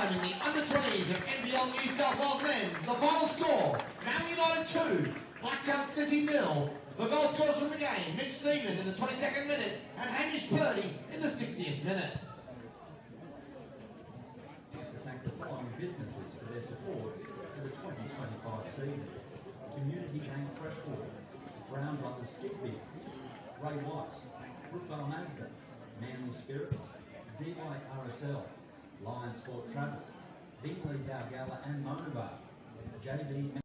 time in the under-20s of NPL New South Wales men's. The final score, Manly United 2, Blacktown City 0. The goal scorers from the game, Mitch Seaman in the 22nd minute and Hamish Purdy in the 60th minute. I'd like to thank the following businesses for their support for the 2025 season. Community Bank Freshwater, Brown Brothers Stick Bigs, Ray White, Brookvale Mazda, Manly Spirits, DY RSL, Lion Sport Travel, Bingley Dalgala and Monobar, JB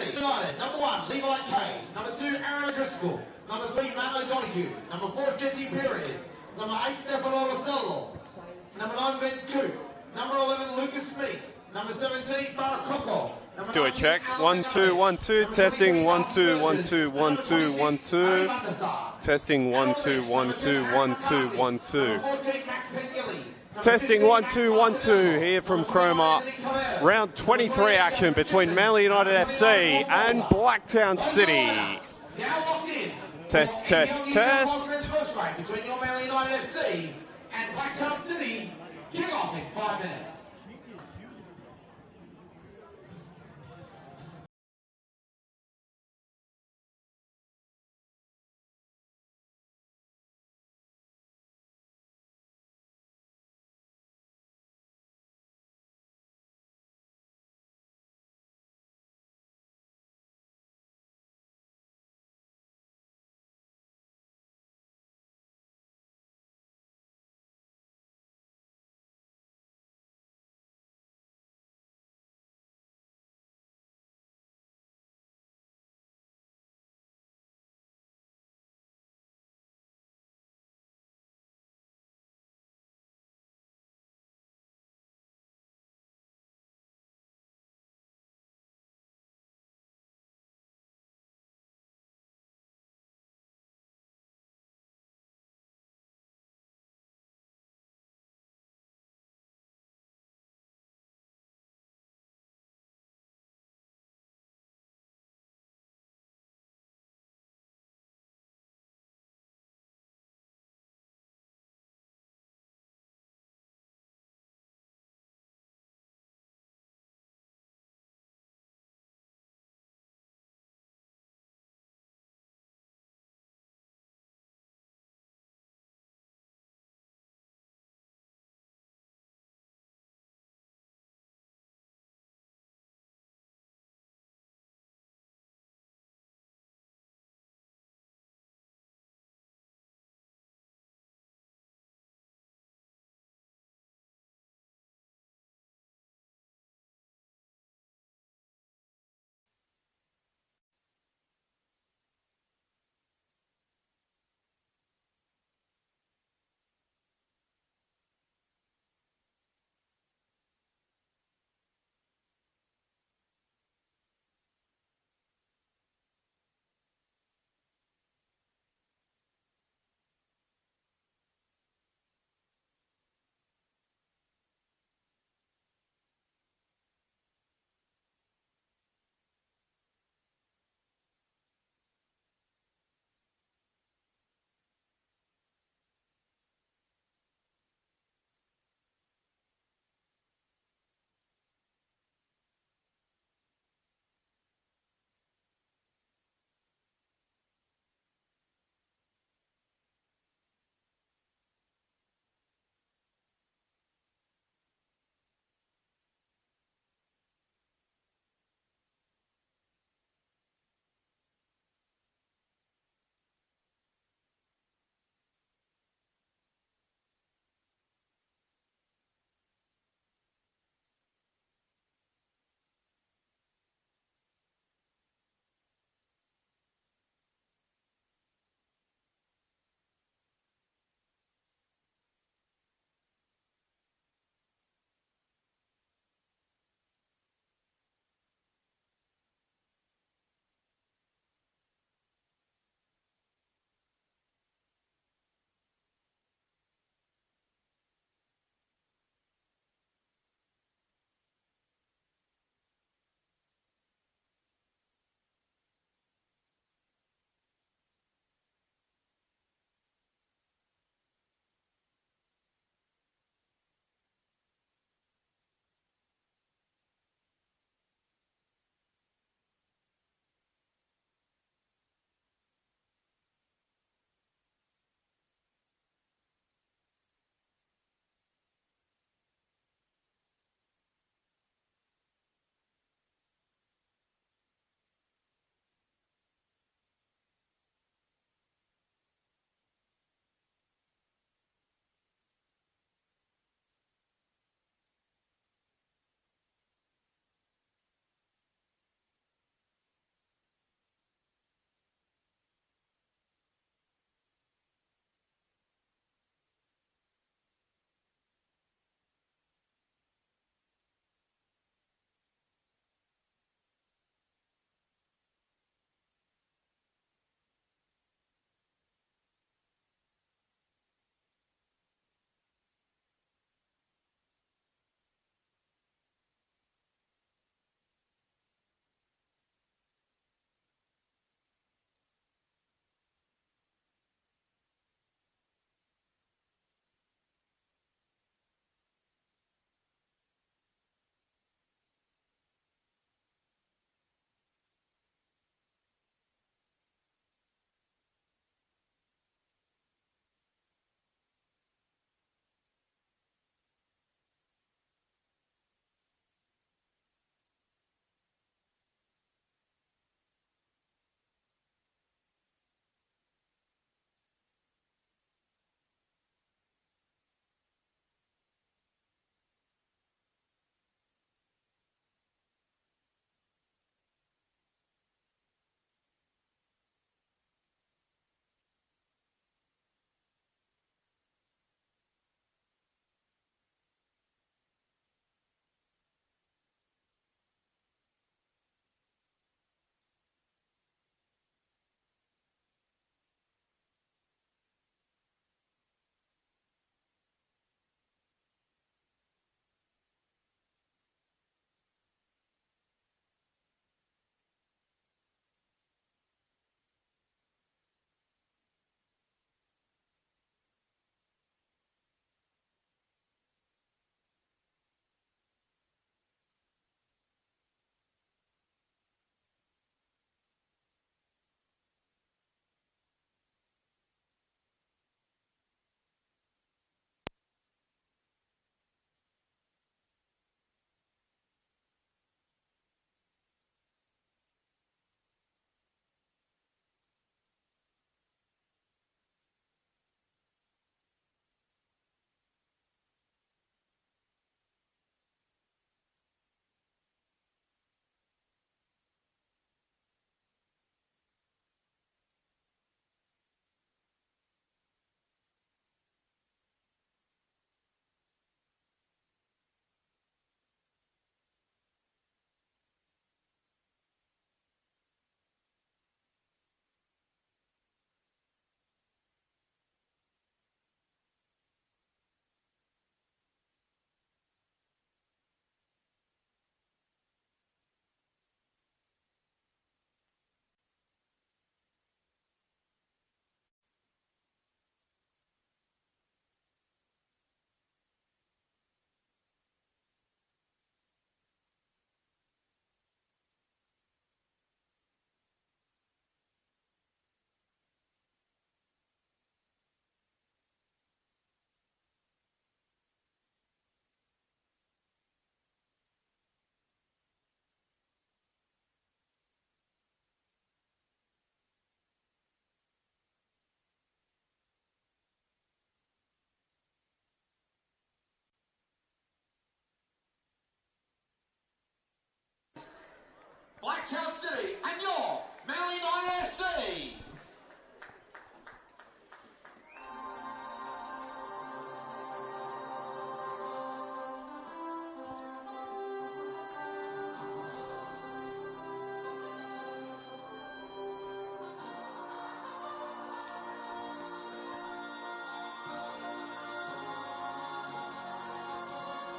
FC United. Number 1, Levi Kay. Number 2, Aaron Driscoll. Number 3, Matt O'Donoghue. Number 4, Jesse Perez. Number 8, Stefano Rosello. Number 9, Ben Coop. Number 11, Lucas Smith. Number 17, Farah Coco. Do a check. 1 2 1 2. Testing 1 2 1 2 1 2 1 2. Testing 1 2 1 2 1 2 1 2. Testing 1 2 1 2 here from Cromer. Round 23 action between Manly United FC and Blacktown City. Test, test, test. Between your Manly United FC and Blacktown City. Kick off in 5 minutes.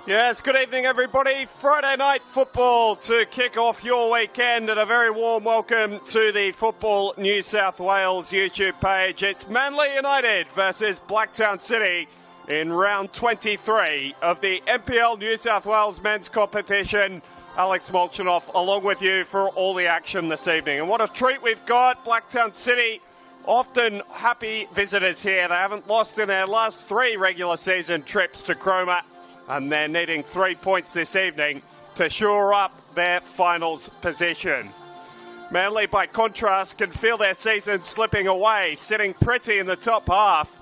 Yes, good evening everybody. Friday night football to kick off your weekend, and a very warm welcome to the Football New South Wales YouTube page. It's Manly United versus Blacktown City in round 23 of the NPL New South Wales men's competition. Alex Molchanoff along with you for all the action this evening. And what a treat we've got. Blacktown City, often happy visitors here. They haven't lost in their last 3 regular season trips to Cromer, and they're needing 3 points this evening to shore up their finals position. Manly, by contrast, can feel their season slipping away, sitting pretty in the top half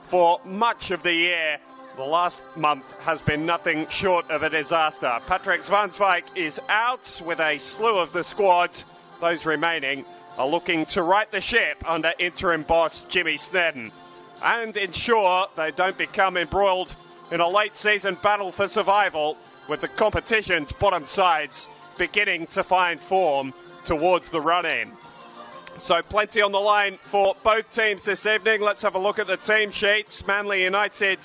for much of the year. The last month has been nothing short of a disaster. Patrick Zwanswijk is out with a slew of the squad. Those remaining are looking to right the ship under interim boss Jimmy Snedden and ensure they don't become embroiled in a late season battle for survival, with the competition's bottom sides beginning to find form towards the run-in. So plenty on the line for both teams this evening. Let's have a look at the team sheets. Manly United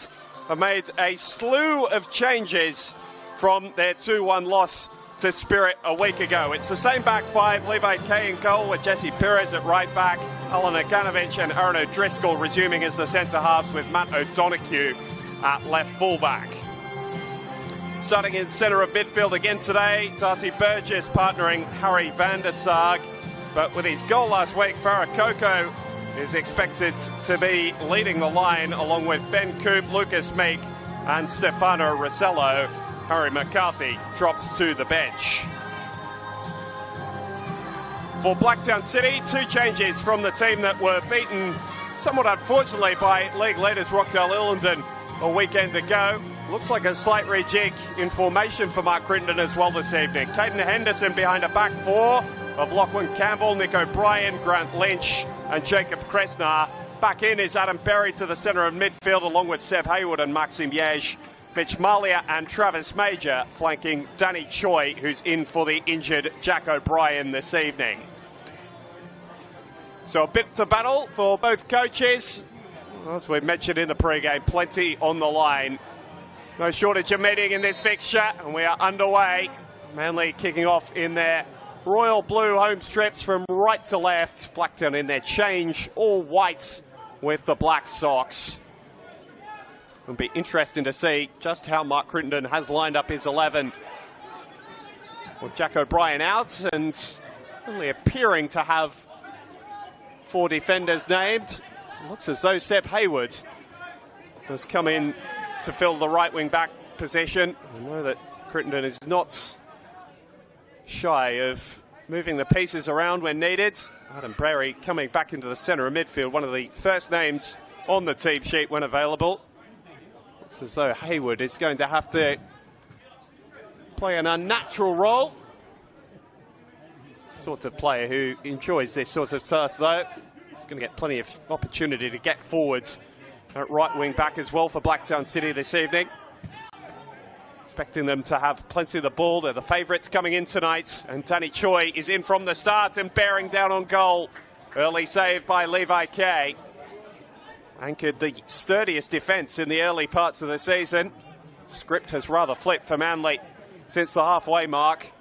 have made a slew of changes from their 2-1 loss to Spirit a week ago. It's the same back 5, Levi Kay in goal with Jesse Perez at right back, Alan Aganovich and Aaron O'Driscoll resuming as the centre halves, with Matt O'Donoghue at left fullback. Starting in centre of midfield again today, Darcy Burgess partnering Harry van der Sarg. But with his goal last week, Farah Coco is expected to be leading the line along with Ben Coop, Lucas Meek and Stefano Rossello. Harry McCarthy drops to the bench. For Blacktown City, 2 changes from the team that were beaten somewhat unfortunately by league leaders Rockdale Illingdon a weekend ago. Looks like a slight rejig in formation for Mark Crittenden as well this evening. Caden Henderson behind a back 4 of Lachlan Campbell, Nick O'Brien, Grant Lynch and Jacob Kresnar. Back in is Adam Berry to the centre of midfield along with Seb Hayward and Maxim Yej. Mitch Malia and Travis Major flanking Danny Choi, who's in for the injured Jack O'Brien this evening. So a bit to battle for both coaches. As we mentioned in the pre-game, plenty on the line. No shortage of meeting in this fixture, and we are underway. Manly kicking off in their royal blue home strips from right to left. Blacktown in their change, all white with the black socks. It'll be interesting to see just how Mark Crittenden has lined up his 11. With Jack O'Brien out and only appearing to have 4 defenders named. Looks as though Seb Hayward has come in to fill the right wing back position. I know that Crittenden is not shy of moving the pieces around when needed. Adam Berry coming back into the centre of midfield, one of the first names on the team sheet when available. Looks as though Hayward is going to have to play an unnatural role. He's the sort of player who enjoys this sort of task though. He's going to get plenty of opportunity to get forwards at right wing back as well for Blacktown City this evening. Expecting them to have plenty of the ball. They're the favourites coming in tonight. And Danny Choi is in from the start and bearing down on goal. Early save by Levi Kay. Anchored the sturdiest defence in the early parts of the season. Script has rather flipped for Manly since the halfway mark.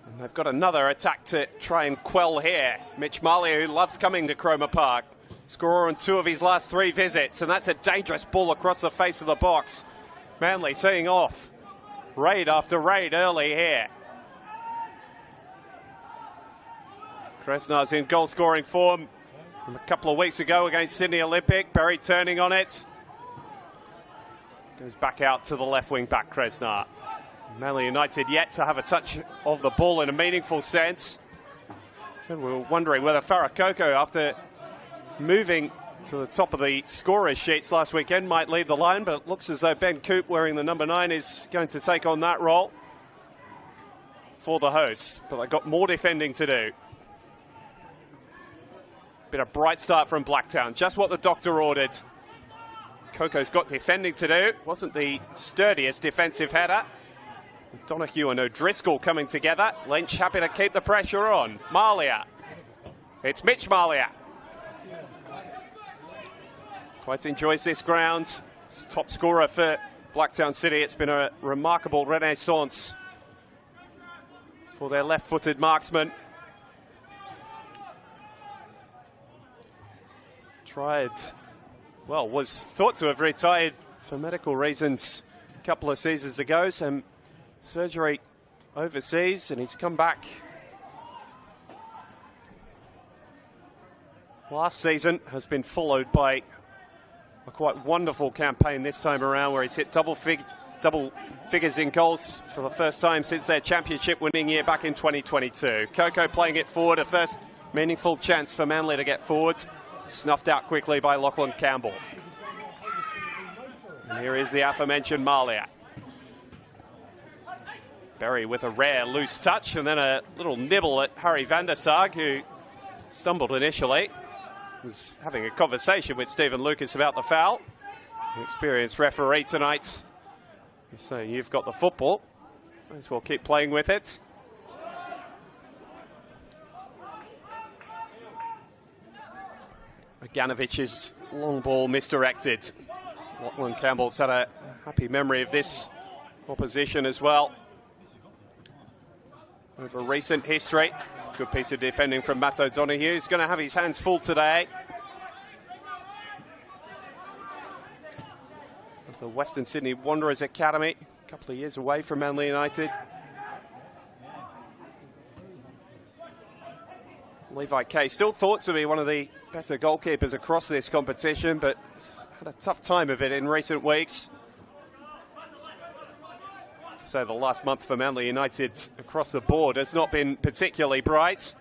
And they've got another attack to try and quell here. Mitch Malia, who loves coming to Cromer Park. Scorer on 2 of his last 3 visits. And that's a dangerous ball across the face of the box. Manly seeing off raid after raid early here. Kresnar's in goal scoring form from a couple of weeks ago against Sydney Olympic. Berry turning on it. Goes back out to the left wing back, Kresnar. Manly United yet to have a touch of the ball in a meaningful sense. So we were wondering whether Farah Coco, after moving to the top of the scorers sheets last weekend, might lead the line, but it looks as though Ben Coop, wearing the number 9, is going to take on that role for the hosts. But they've got more defending to do. Bit of bright start from Blacktown, just what the doctor ordered. Coco's got defending to do. Wasn't the sturdiest defensive header. Donoghue and O'Driscoll coming together. Lynch happy to keep the pressure on. Malia. It's Mitch Malia. Quite enjoys this ground. Top scorer for Blacktown City. It's been a remarkable renaissance for their left-footed marksman. Was thought to have retired for medical reasons a couple of seasons ago, some surgery overseas, and he's come back last season. Has been followed by a quite wonderful campaign this time around, where he's hit double figures in goals for the first time since their championship winning year back in 2022. Coco playing it forward, a first meaningful chance for Manly to get forward, snuffed out quickly by Lachlan Campbell. And here is the aforementioned Malia. Berry with a rare loose touch, and then a little nibble at Harry van der Sarg, who stumbled initially. Was having a conversation with Stephen Lucas about the foul. An experienced referee tonight. So you've got the football. Might as well keep playing with it. Maganovic's long ball misdirected. Lachlan Campbell's had a happy memory of this opposition as well over recent history. Good piece of defending from Matt O'Donoghue. He's going to have his hands full today of the Western Sydney Wanderers Academy, a couple of years away from Manly United. Levi Kay, still thought to be one of the better goalkeepers across this competition, but had a tough time of it in recent weeks. So the last month for Manly United across the board has not been particularly bright.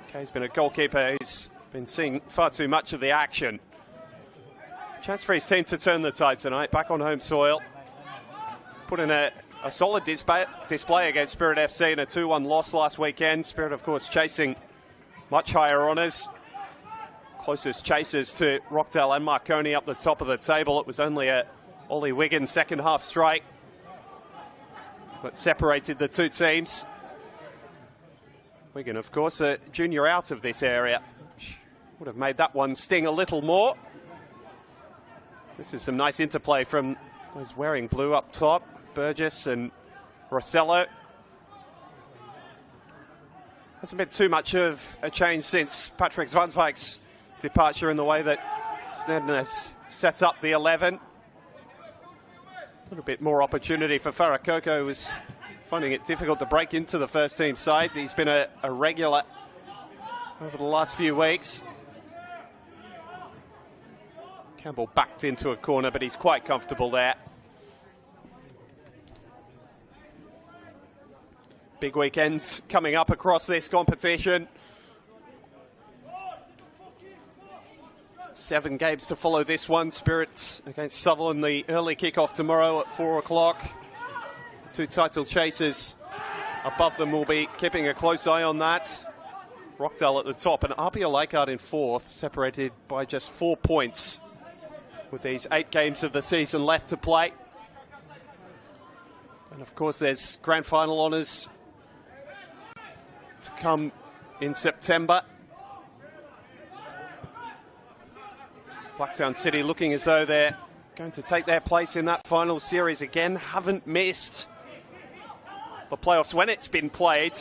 Kay's been a goalkeeper who's been seeing far too much of the action. Chance for his team to turn the tide tonight, back on home soil. Put in a solid display against Spirit FC in a 2-1 loss last weekend. Spirit, of course, chasing much higher honours. Closest chasers to Rockdale and Marconi up the top of the table. It was only a Ollie Wiggins second half strike that separated the two teams. Wigan, of course, a junior out of this area. Would have made that one sting a little more. This is some nice interplay from those wearing blue up top, Burgess and Rossello. Hasn't been too much of a change since Patrick Zwanswijk's departure in the way that Snedden has set up the 11. A little bit more opportunity for Farah Coco, who was finding it difficult to break into the first team sides. He's been a regular over the last few weeks. Campbell backed into a corner, but he's quite comfortable there. Big weekends coming up across this competition. 7 games to follow this one. Spirit against Sutherland, the early kick-off tomorrow at 4 o'clock. The two title chasers above them will be keeping a close eye on that. Rockdale at the top and RPL Leichhardt in 4th, separated by just 4 points with these 8 games of the season left to play. And of course there's grand final honours to come in September. Blacktown City looking as though they're going to take their place in that final series again. Haven't missed the playoffs when it's been played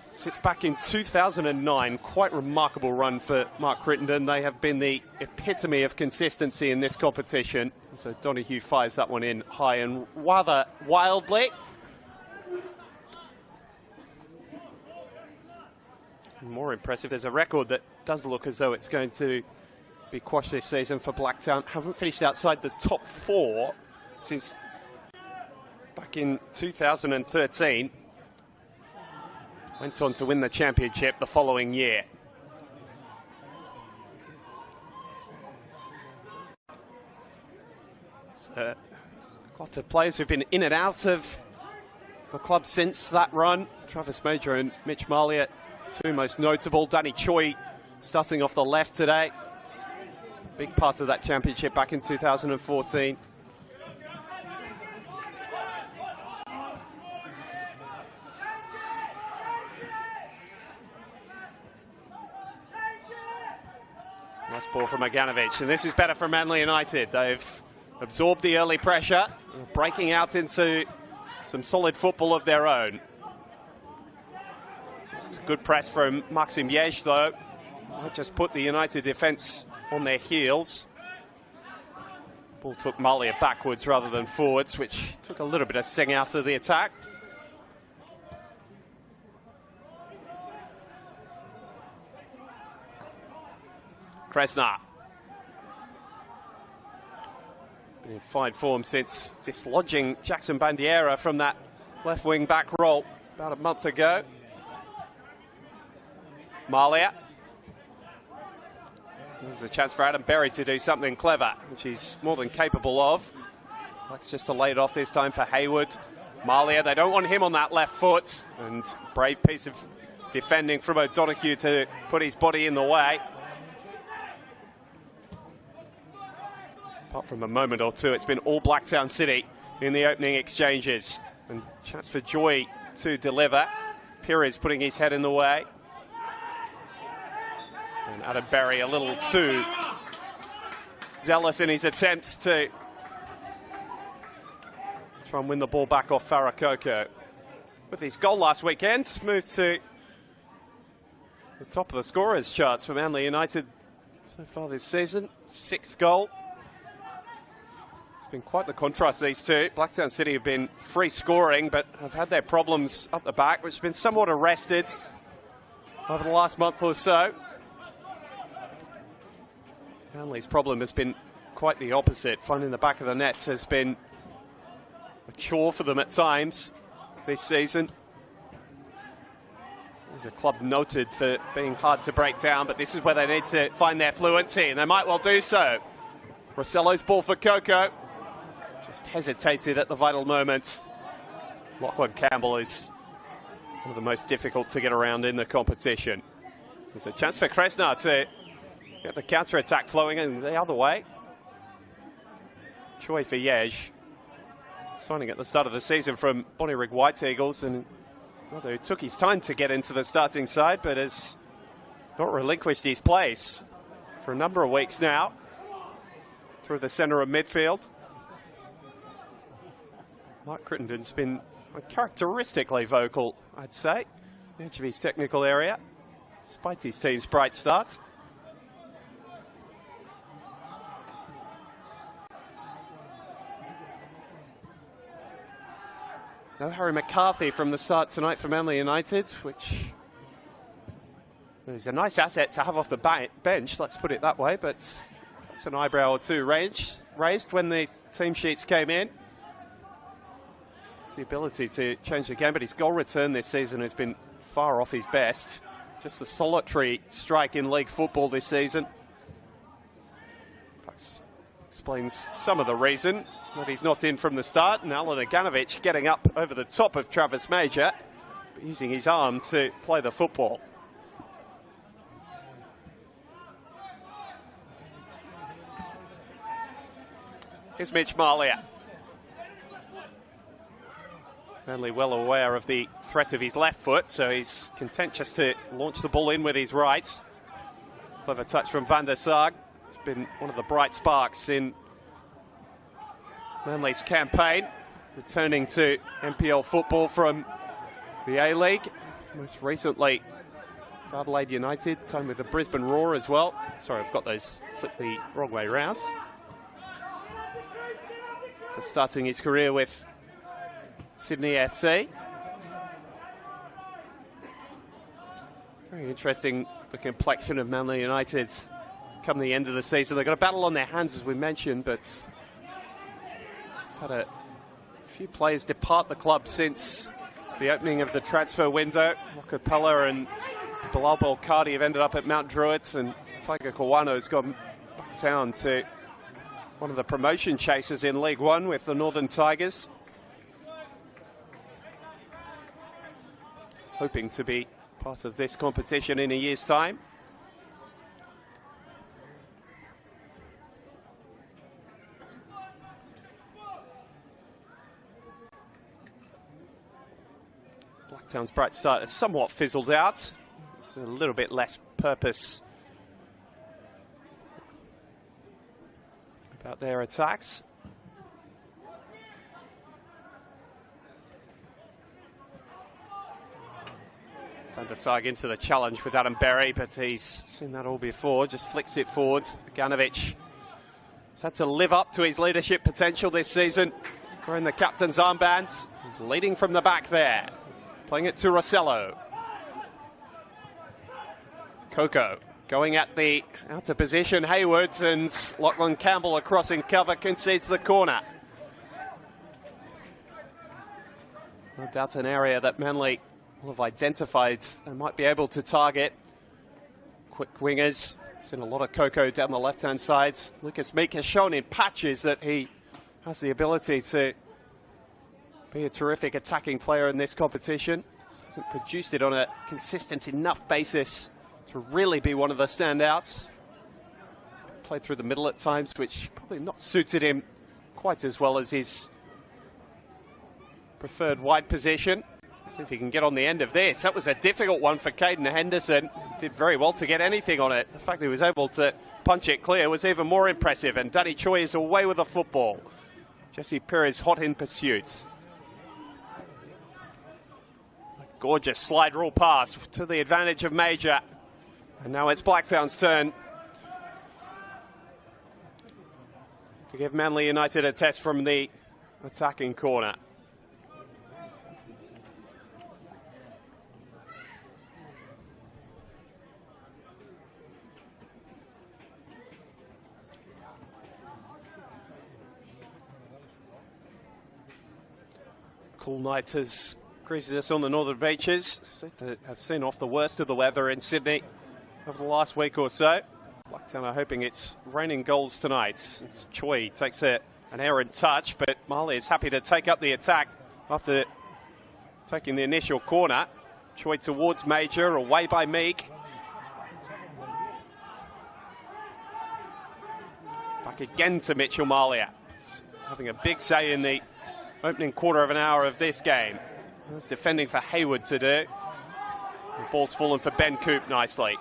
since back in 2009. Quite remarkable run for Mark Crittenden. They have been the epitome of consistency in this competition. So Donoghue fires that one in high and rather wildly. More impressive, there's a record that does look as though it's going to be quashed this season for Blacktown. Haven't finished outside the top 4 since back in 2013. Went on to win the championship the following year. So, a lot of players who've been in and out of the club since that run. Travis Major and Mitch Malia, two most notable. Danny Choi starting off the left today. Big part of that championship back in 2014. Nice ball from Aganovic, and this is better for Manly United. They've absorbed the early pressure, breaking out into some solid football of their own. It's a good press from Maxim Yesh, though. Might just put the United defence on their heels. Ball took Malia backwards rather than forwards, which took a little bit of sting out of the attack. Kresna. Been in fine form since dislodging Jackson Bandiera from that left wing back role about a month ago. Malia. There's a chance for Adam Berry to do something clever, which he's more than capable of. Likes just to lay it off this time for Hayward. Malia, they don't want him on that left foot. And brave piece of defending from O'Donoghue to put his body in the way. Apart from a moment or two, it's been all Blacktown City in the opening exchanges. And chance for Joy to deliver. Pires putting his head in the way. And Adam Berry a little too zealous in his attempts to try and win the ball back off Farakoko. With his goal last weekend, moved to the top of the scorers charts for Manly United so far this season. 6th goal. It's been quite the contrast, these two. Blacktown City have been free scoring, but have had their problems up the back, which have been somewhat arrested over the last month or so. Manly's problem has been quite the opposite. Finding the back of the nets has been a chore for them at times this season. There's a club noted for being hard to break down, but this is where they need to find their fluency, and they might well do so. Rossello's ball for Coco. Just hesitated at the vital moment. Lachlan Campbell is one of the most difficult to get around in the competition. There's a chance for Kresna to get the counter-attack flowing in the other way. Choi for Yej. Signing at the start of the season from Bonnyrigg White Eagles, and although took his time to get into the starting side, but has not relinquished his place for a number of weeks now. Through the centre of midfield. Mark Crittenden's been characteristically vocal, I'd say, the edge of his technical area, despite his team's bright start. No Harry McCarthy from the start tonight for Manly United, which is a nice asset to have off the bench, let's put it that way, but it's an eyebrow or two raised when the team sheets came in. It's the ability to change the game, but his goal return this season has been far off his best. Just a solitary strike in league football this season. That explains some of the reason that he's not in from the start. And Alan Aganovic getting up over the top of Travis Major, but using his arm to play the football. Here's Mitch Malia. Manly well aware of the threat of his left foot, so he's content just to launch the ball in with his right. Clever touch from Van der Sarg. It's been one of the bright sparks in Manly's campaign, returning to NPL football from the A-League. Most recently, Adelaide United, time with the Brisbane Roar as well. Sorry, I've got those flipped the wrong way round. So starting his career with Sydney FC. Very interesting, the complexion of Manly United come the end of the season. They've got a battle on their hands, as we mentioned, but had a few players depart the club since the opening of the transfer window. Rocapella and Bilal Belkadi have ended up at Mount Druitt, and Tiger Kawano has gone back down to one of the promotion chasers in League One with the Northern Tigers. Hoping to be part of this competition in a year's time. Blacktown's bright start has somewhat fizzled out. It's a little bit less purpose about their attacks. Van der Sar into the challenge with Adam Berry, but he's seen that all before. Just flicks it forward. Ganovic has had to live up to his leadership potential this season. Throwing the captain's armband, leading from the back there. Playing it to Rossello. Coco going at the out of position. Hayward, and Lachlan Campbell across in cover, concedes the corner. No doubt an area that Manly will have identified and might be able to target. Quick wingers. Seen a lot of Coco down the left-hand side. Lucas Meek has shown in patches that he has the ability to be a terrific attacking player in this competition. Hasn't produced it on a consistent enough basis to really be one of the standouts. Played through the middle at times, which probably not suited him quite as well as his preferred wide position. See if he can get on the end of this. That was a difficult one for Caden Henderson. Did very well to get anything on it. The fact that he was able to punch it clear was even more impressive. And Danny Choi is away with the football. Jesse Perez hot in pursuit. A gorgeous slide rule pass to the advantage of Major. And now it's Blacktown's turn to give Manly United a test from the attacking corner. Cool night has greeted us on the northern beaches. Said to have seen off the worst of the weather in Sydney over the last week or so. Blacktown are hoping it's raining goals tonight. As Choi takes an errant touch, but Marley is happy to take up the attack after taking the initial corner. Choi towards Major, away by Meek. Back again to Mitchell Malia. Having a big say in the opening quarter of an hour of this game. That's defending for Hayward to do. The ball's fallen for Ben Coop nicely.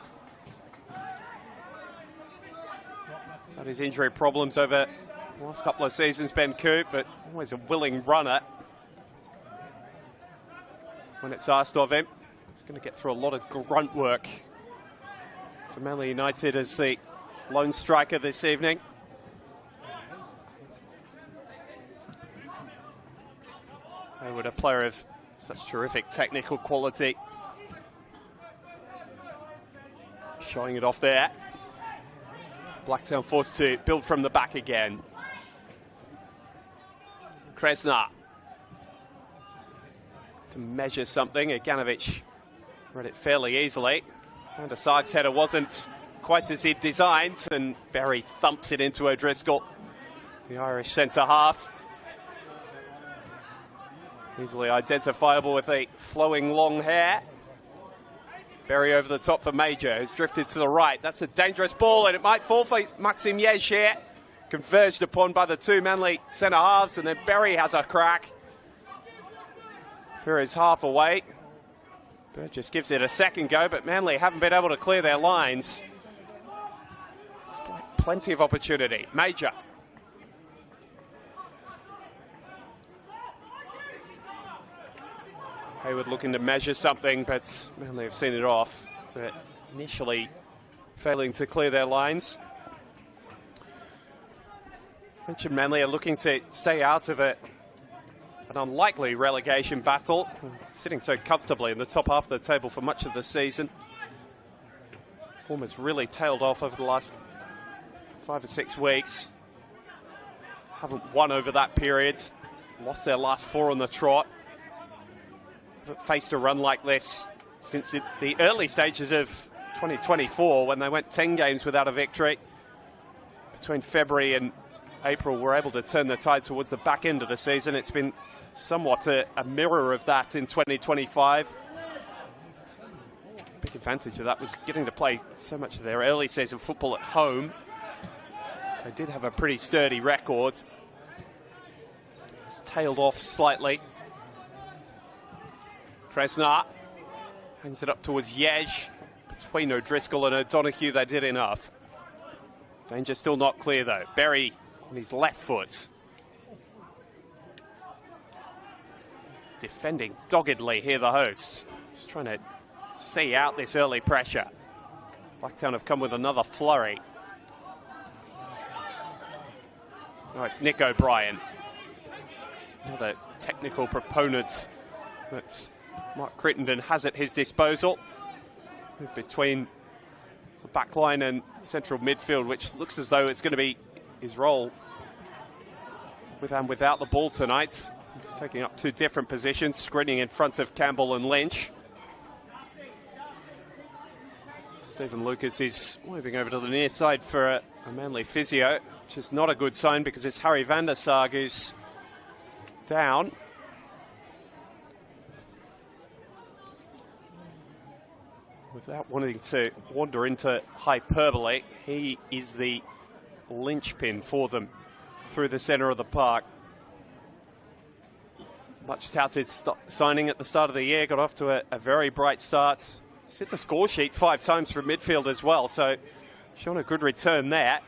He's had his injury problems over the last couple of seasons, Ben Coop, but always a willing runner when it's asked of him. He's going to get through a lot of grunt work for Manly United as the lone striker this evening. Hayward, a player of such terrific technical quality. Showing it off there. Blacktown forced to build from the back again. Kresna to measure something. Aganovic read it fairly easily. Van der Sarg's header wasn't quite as he'd designed, and Berry thumps it into O'Driscoll, the Irish centre half. Easily identifiable with a flowing long hair. Berry over the top for Major, who's drifted to the right. That's a dangerous ball, and it might fall for Maxim Yej here. Converged upon by the two Manly centre halves, and then Berry has a crack. Perez half away. Burgess gives it a second go, but Manly haven't been able to clear their lines. It's plenty of opportunity. Major. Hayward looking to measure something, but Manly have seen it off. So initially failing to clear their lines. Mentioned Manly are looking to stay out of an unlikely relegation battle, sitting so comfortably in the top half of the table for much of the season. Form has really tailed off over the last 5 or 6 weeks. Haven't won over that period. Lost their last 4 on the trot. Haven't faced a run like this since the early stages of 2024, when they went 10 games without a victory. Between February and April, we're able to turn the tide towards the back end of the season. It's been somewhat a mirror of that in 2025. Big advantage of that was getting to play so much of their early season football at home. They did have a pretty sturdy record. It's tailed off slightly. Kresna hangs it up towards Yej. Between O'Driscoll and O'Donoghue, they did enough. Danger still not clear, though. Berry on his left foot. Defending doggedly here, the hosts. Just trying to see out this early pressure. Blacktown have come with another flurry. Oh, it's Nick O'Brien. Another technical proponent that Mark Crittenden has at his disposal. Move between the back line and central midfield, which looks as though it's going to be his role with and without the ball tonight. Taking up two different positions, screening in front of Campbell and Lynch. Stephen Lucas is moving over to the near side for a Manly physio, which is not a good sign because it's Harry van der Sarg who's down. Without wanting to wander into hyperbole, he is the linchpin for them through the centre of the park. Much touted signing at the start of the year, got off to a very bright start. Hit the score sheet 5 times from midfield as well, so shown a good return there.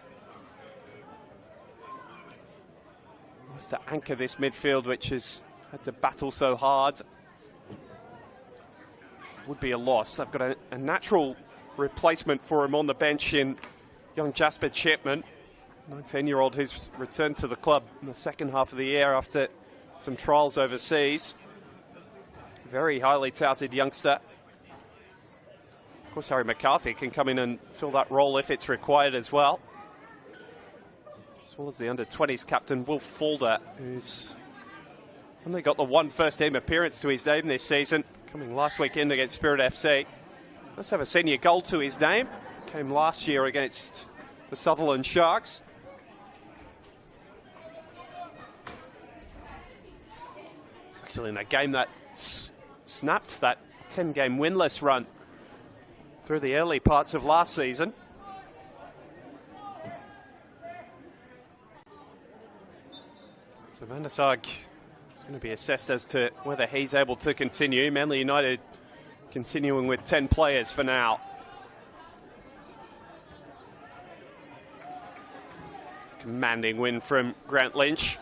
Wants to anchor this midfield, which has had to battle so hard. Would be a loss. I've got a natural replacement for him on the bench in young Jasper Chipman, 19-year-old who's returned to the club in the second half of the year after some trials overseas. Very highly touted youngster. Of course, Harry McCarthy can come in and fill that role if it's required as well. As well as the under-20s captain, Will Fulder, who's only got the one first-team appearance to his name this season, coming last weekend against Spirit FC. Does have a senior goal to his name. Came last year against the Sutherland Sharks. It's actually in a game that snapped that 10-game winless run through the early parts of last season. So Van der Sarg is going to be assessed as to whether he's able to continue. Manly United continuing with 10 players for now. Commanding win from Grant Lynch.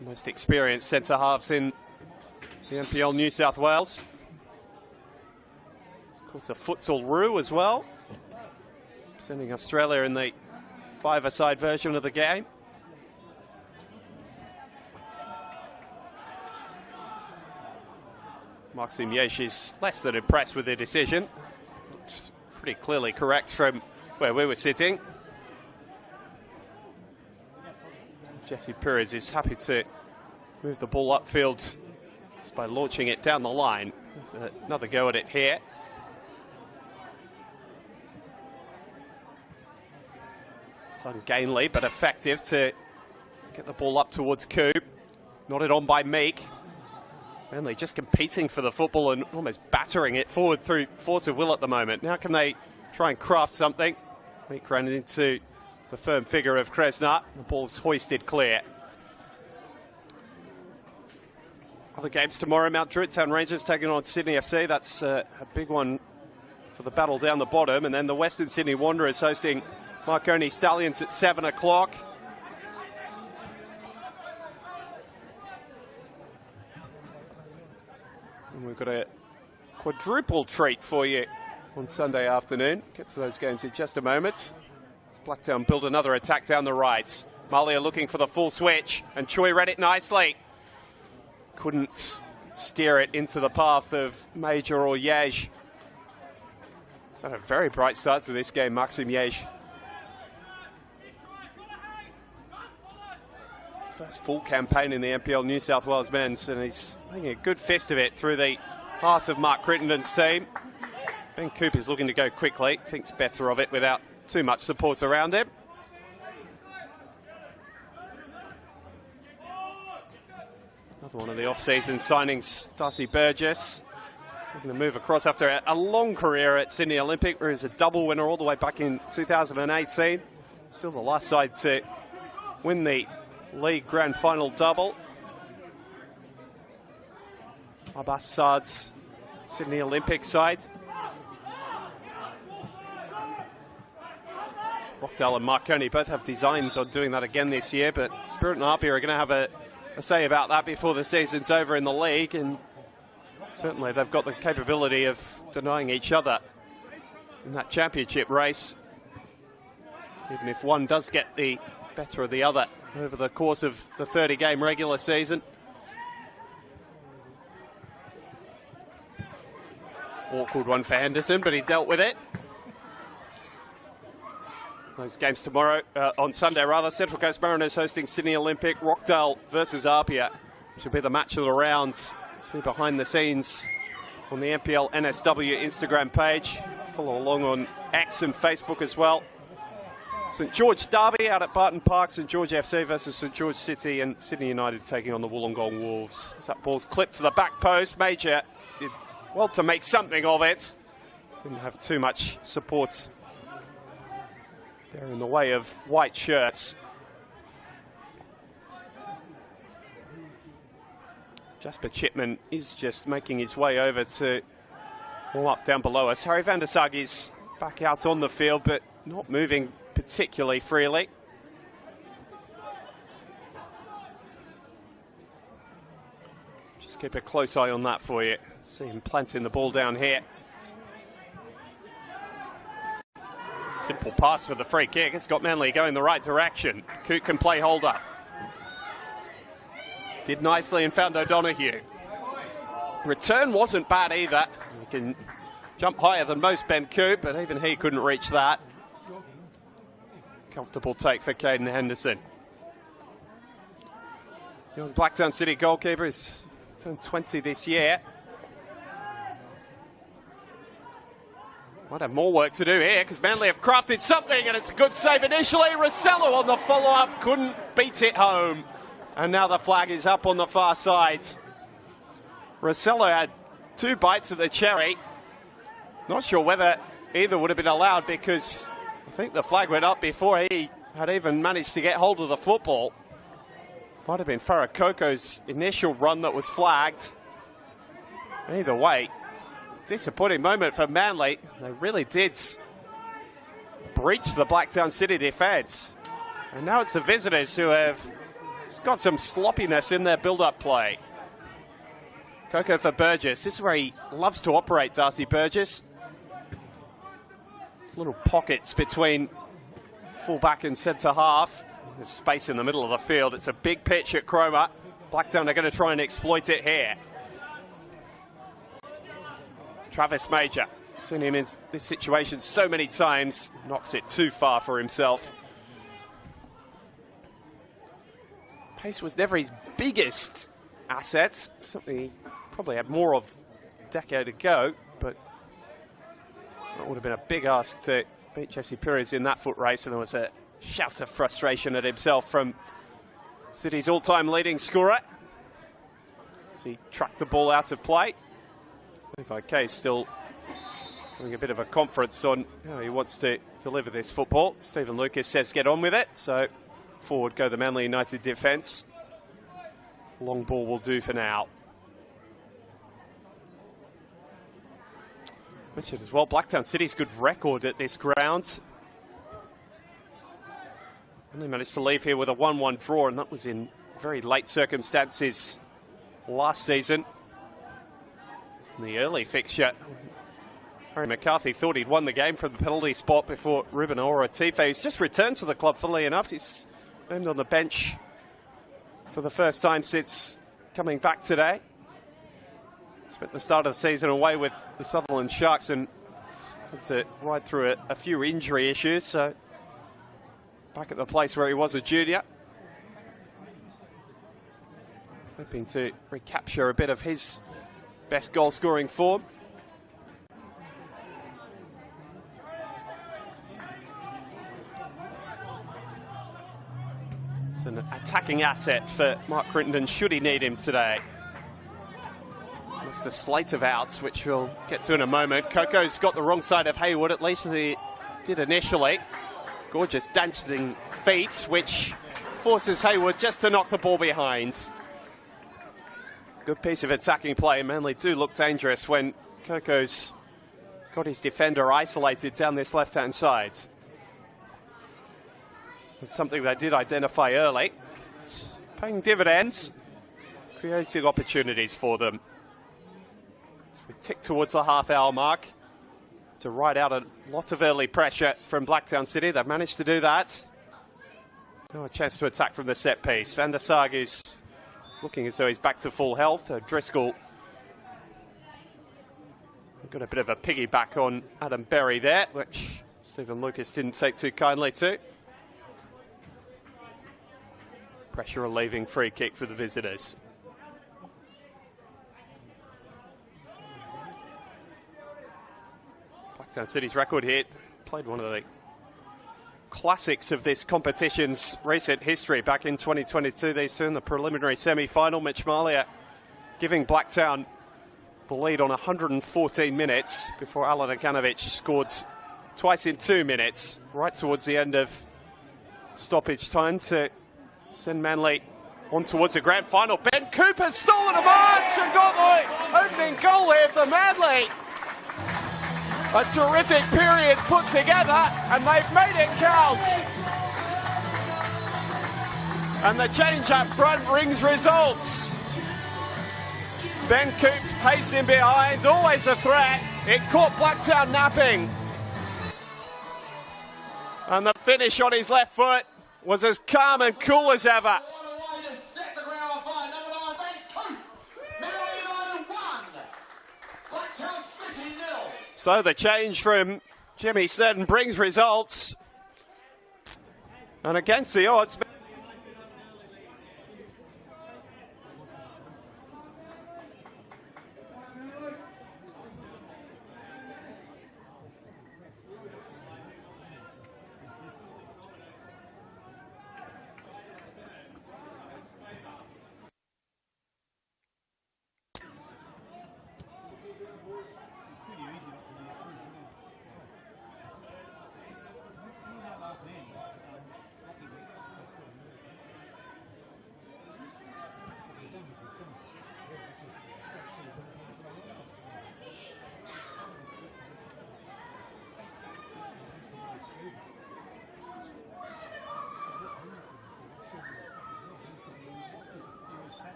Most experienced centre-halves in the NPL New South Wales. Of course, a futsal Roo as well, sending Australia in the five-a-side version of the game. Maxime Yesh is less than impressed with the decision. It's pretty clearly correct from where we were sitting. Jesse Perez is happy to move the ball upfield just by launching it down the line. There's another go at it here. It's ungainly but effective to get the ball up towards Coop. Nodded on by Meek. Manly just competing for the football and almost battering it forward through force of will at the moment. Now can they try and craft something? Meek ran into the firm figure of Kresnat. The ball's hoisted clear. Other games tomorrow, Mount Druitt Town Rangers taking on Sydney FC. That's a big one for the battle down the bottom. And then the Western Sydney Wanderers hosting Marconi Stallions at 7 o'clock. And we've got a quadruple treat for you on Sunday afternoon. Get to those games in just a moment. As Blacktown build another attack down the right. Malia looking for the full switch, and Choi read it nicely. Couldn't steer it into the path of Major or Yej. It's had a very bright start to this game, Maxime Yej. First full campaign in the NPL New South Wales men's, and he's making a good fist of it through the heart of Mark Crittenden's team. Ben Coop is looking to go quickly, thinks better of it without too much support around him. Another one of the off-season signings, Darcy Burgess, looking to move across after a long career at Sydney Olympic, where he was a double winner all the way back in 2018. Still the last side to win the league grand final double. Abbas Saad's Sydney Olympic side. Rockdale and Marconi both have designs on doing that again this year, but Spirit and Harpy are going to have a say about that before the season's over in the league, and certainly they've got the capability of denying each other in that championship race, even if one does get the better of the other over the course of the 30-game regular season. Awkward one for Henderson, but he dealt with it. Those games tomorrow, on Sunday rather, Central Coast Mariners hosting Sydney Olympic, Rockdale versus Apia, which will be the match of the round. See behind the scenes on the NPL NSW Instagram page. Follow along on X and Facebook as well. St George Derby out at Barton Park, St George FC versus St George City, and Sydney United taking on the Wollongong Wolves. As that ball's clipped to the back post, Major did well to make something of it. Didn't have too much support there in the way of white shirts. Jasper Chipman is just making his way over to warm up down below us. Harry van der Sag is back out on the field, but not moving particularly freely. Just keep a close eye on that for you. See him planting the ball down here. Simple pass for the free kick. It's got Manly going the right direction. Coote can play holder. Did nicely and found O'Donoghue. Return wasn't bad either. He can jump higher than most, Ben Coote, but even he couldn't reach that. Comfortable take for Caden Henderson. Young Blacktown City goalkeeper is turned 20 this year. Might have more work to do here because Manly have crafted something, and it's a good save initially. Rossello on the follow-up, couldn't beat it home. And now the flag is up on the far side. Rossello had 2 bites of the cherry. Not sure whether either would have been allowed because I think the flag went up before he had even managed to get hold of the football. Might have been Farakoko's initial run that was flagged. Either way, disappointing moment for Manly. They really did breach the Blacktown City defence. And now it's the visitors who have got some sloppiness in their build-up play. Coco for Burgess. This is where he loves to operate, Darcy Burgess. Little pockets between full-back and centre-half. There's space in the middle of the field. It's a big pitch at Cromer. Blacktown are going to try and exploit it here. Travis Major, seen him in this situation so many times, knocks it too far for himself. Pace was never his biggest asset, something he probably had more of a decade ago, but that would have been a big ask to beat Jesse Perez in that foot race, and there was a shout of frustration at himself from City's all-time leading scorer as he tracked the ball out of play. 25K still having a bit of a conference on how he wants to deliver this football. Stephen Lucas says get on with it, so forward go the Manly United defence. Long ball will do for now. Mentioned as well, Blacktown City's good record at this ground. Only managed to leave here with a 1-1 draw, and that was in very late circumstances last season. In the early fixture, Harry McCarthy thought he'd won the game from the penalty spot before Ruben Ora-Tife, who's just returned to the club, funnily enough. He's named on the bench for the first time since coming back today. Spent the start of the season away with the Sutherland Sharks and had to ride through a few injury issues, so back at the place where he was a junior. Hoping to recapture a bit of his best goal-scoring form. It's an attacking asset for Mark Crittenden should he need him today. It's a slate of outs, which we'll get to in a moment. Coco's got the wrong side of Hayward, at least as he did initially. Gorgeous dancing feet, which forces Hayward just to knock the ball behind. Good piece of attacking play. Manly do look dangerous when Coco's got his defender isolated down this left-hand side. It's something they did identify early. It's paying dividends, creating opportunities for them. As we tick towards the half-hour mark to ride out a lot of early pressure from Blacktown City. They've managed to do that. Now a chance to attack from the set piece. Van der Sar is looking as though he's back to full health. Driscoll got a bit of a piggyback on Adam Berry there, which Stephen Lucas didn't take too kindly to. Pressure relieving free kick for the visitors. Blacktown City's record here, played one of the classics of this competition's recent history back in 2022. These two in the preliminary semi-final. Mitch Malia giving Blacktown the lead on 114 minutes before Alan Akanovich scored twice in 2 minutes, right towards the end of stoppage time to send Manly on towards a grand final. Ben Cooper's stolen a march and got the opening goal here for Manly. A terrific period put together, and they've made it count. And the change up front brings results. Ben Coops pacing behind, always a threat. It caught Blacktown napping. And the finish on his left foot was as calm and cool as ever. So the change from Jimmy Snedden brings results. And against the odds...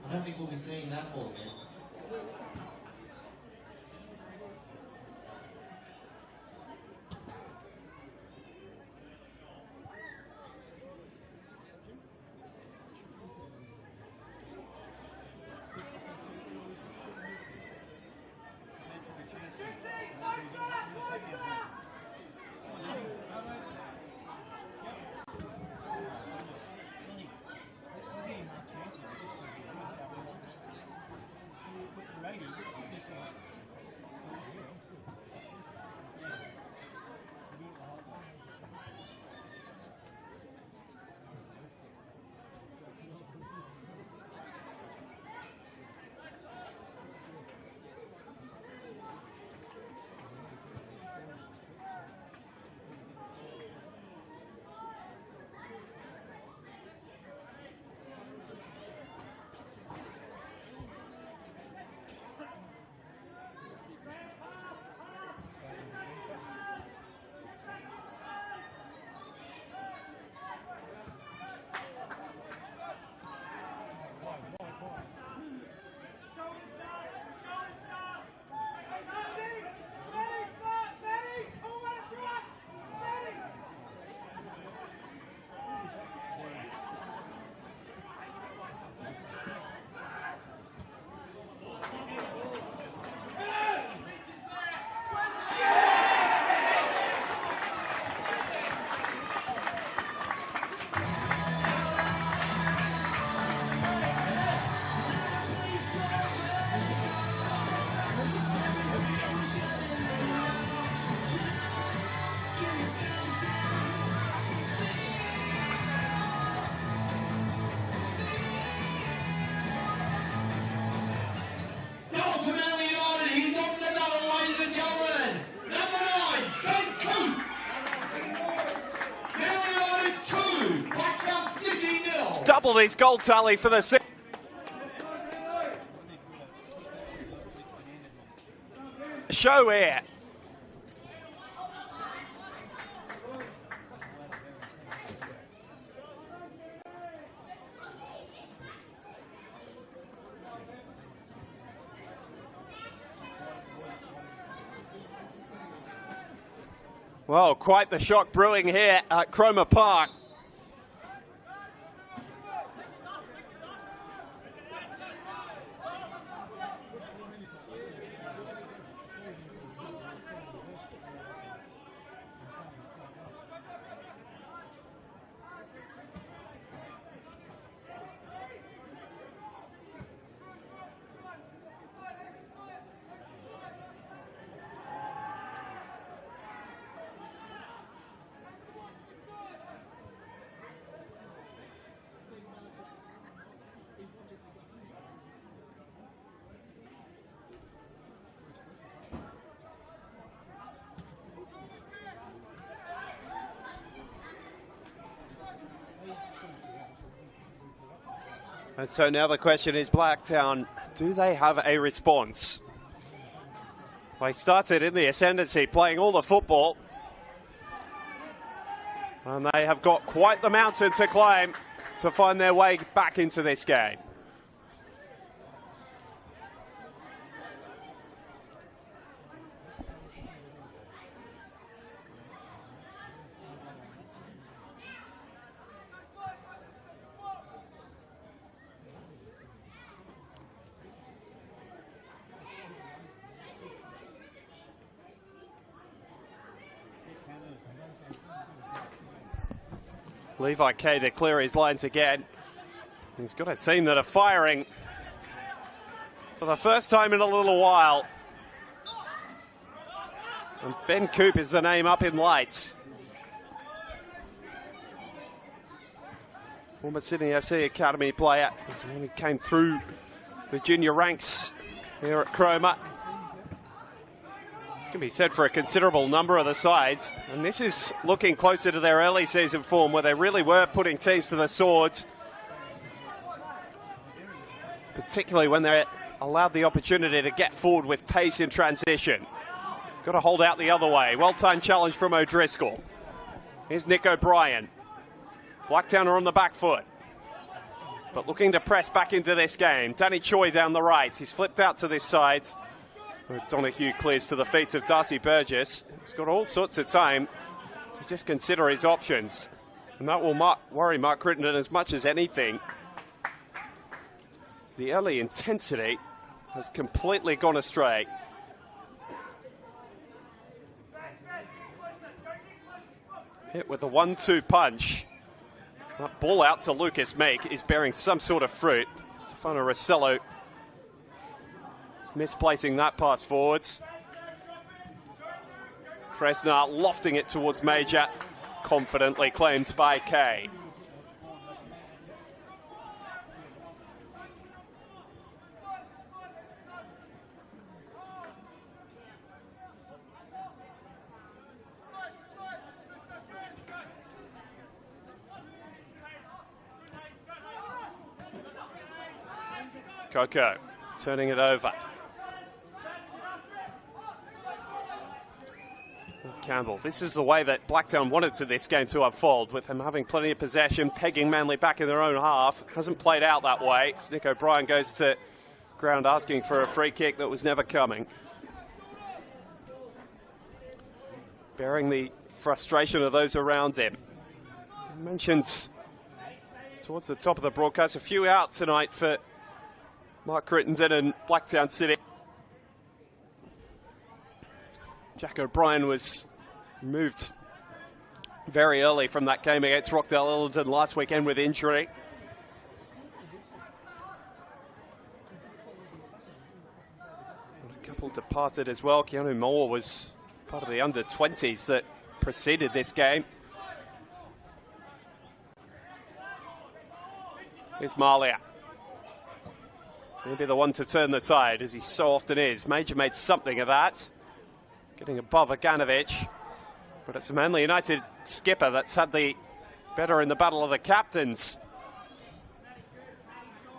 I don't think we'll be seeing that ball again. Ready. doubled his goal tally for the season. Show here. Well, quite the shock brewing here at Cromer Park. And so now the question is, Blacktown, do they have a response? They started in the ascendancy, playing all the football. And they have got quite the mountain to climb to find their way back into this game. Levi Kay to clear his lines again. He's got a team that are firing for the first time in a little while. And Ben Coop is the name up in lights. Former Sydney FC Academy player. He came through the junior ranks here at Cromer. Can be said for a considerable number of the sides, and this is looking closer to their early season form where they really were putting teams to the swords, particularly when they allowed the opportunity to get forward with pace in transition. Got to hold out the other way. Well-timed challenge from O'Driscoll. Here's Nick O'Brien. Blacktown are on the back foot, but looking to press back into this game. Danny Choi down the right. He's flipped out to this side. Donahue clears to the feet of Darcy Burgess. He's got all sorts of time to just consider his options. And that will worry Mark Crittenden as much as anything. The early intensity has completely gone astray. Hit with a 1-2 punch. That ball out to Lucas Meek is bearing some sort of fruit. Stefano Rossello misplacing that pass forwards. Kresnar lofting it towards Major, confidently claimed by Kay. Coco turning it over. Campbell. This is the way that Blacktown wanted this game to unfold, with them having plenty of possession, pegging Manly back in their own half. Hasn't played out that way. Nick O'Brien goes to ground asking for a free kick that was never coming. Bearing the frustration of those around him. I mentioned towards the top of the broadcast, a few out tonight for Mark Crittenden and Blacktown City. Jack O'Brien was moved very early from that game against Rockdale Ellington last weekend with injury. A couple departed as well. Keanu Moore was part of the under-20s that preceded this game. Here's Malia. He'll be the one to turn the tide, as he so often is. Major made something of that, getting above Aganovic. But it's a Manly United skipper that's had the better in the battle of the captains.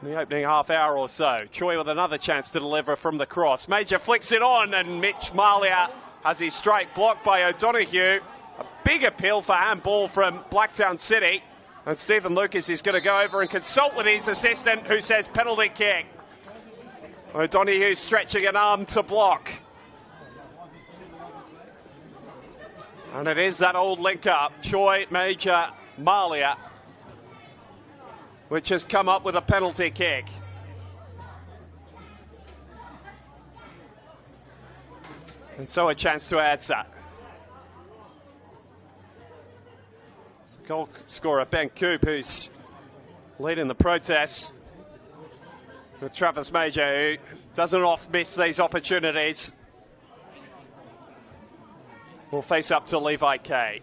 in the opening half hour or so. Choi with another chance to deliver from the cross. Major flicks it on, and Mitch Malia has his strike blocked by O'Donoghue. A big appeal for handball from Blacktown City. And Stephen Lucas is going to go over and consult with his assistant, who says penalty kick. O'Donoghue stretching an arm to block. And it is that old link-up, Choi, Major, Malia, which has come up with a penalty kick. And so a chance to answer. It's the goal scorer, Ben Coop, who's leading the protests. With Travis Major, who doesn't often miss these opportunities. Will face up to Levi Kay.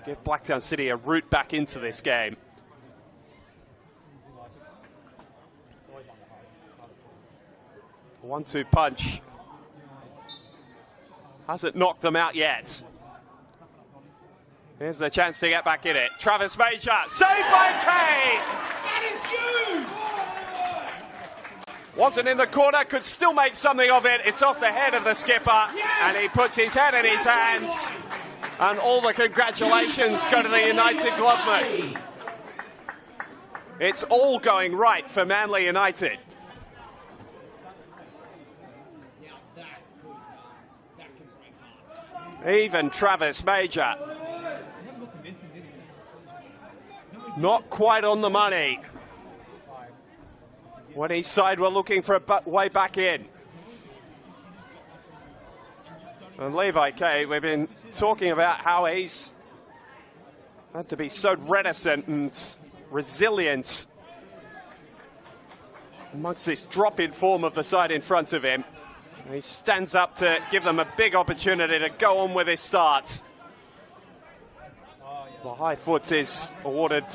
Give Blacktown City a route back into this game. A 1-2 punch. Hasn't knocked them out yet. Here's the chance to get back in it. Travis Major, saved by Kay! That is huge! Wasn't in the corner, could still make something of it. It's off the head of the skipper, and he puts his head in his hands. And all the congratulations go to the United Glovemen. It's all going right for Manly United. Even Travis Major. Not quite on the money. When his side were looking for a way back in. And Levi Kay, we've been talking about how he's had to be so reticent and resilient amongst this drop-in form of the side in front of him. And he stands up to give them a big opportunity to go on with his start. The high foot is awarded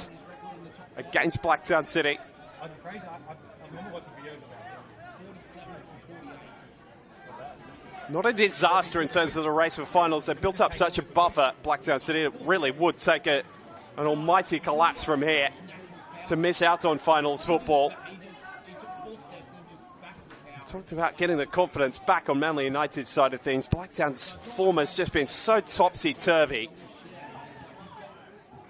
against Blacktown City. Not a disaster in terms of the race for finals. They built up such a buffer, Blacktown City. It really would take an almighty collapse from here to miss out on finals football. Talked about getting the confidence back on Manly United's side of things. Blacktown's form has just been so topsy-turvy.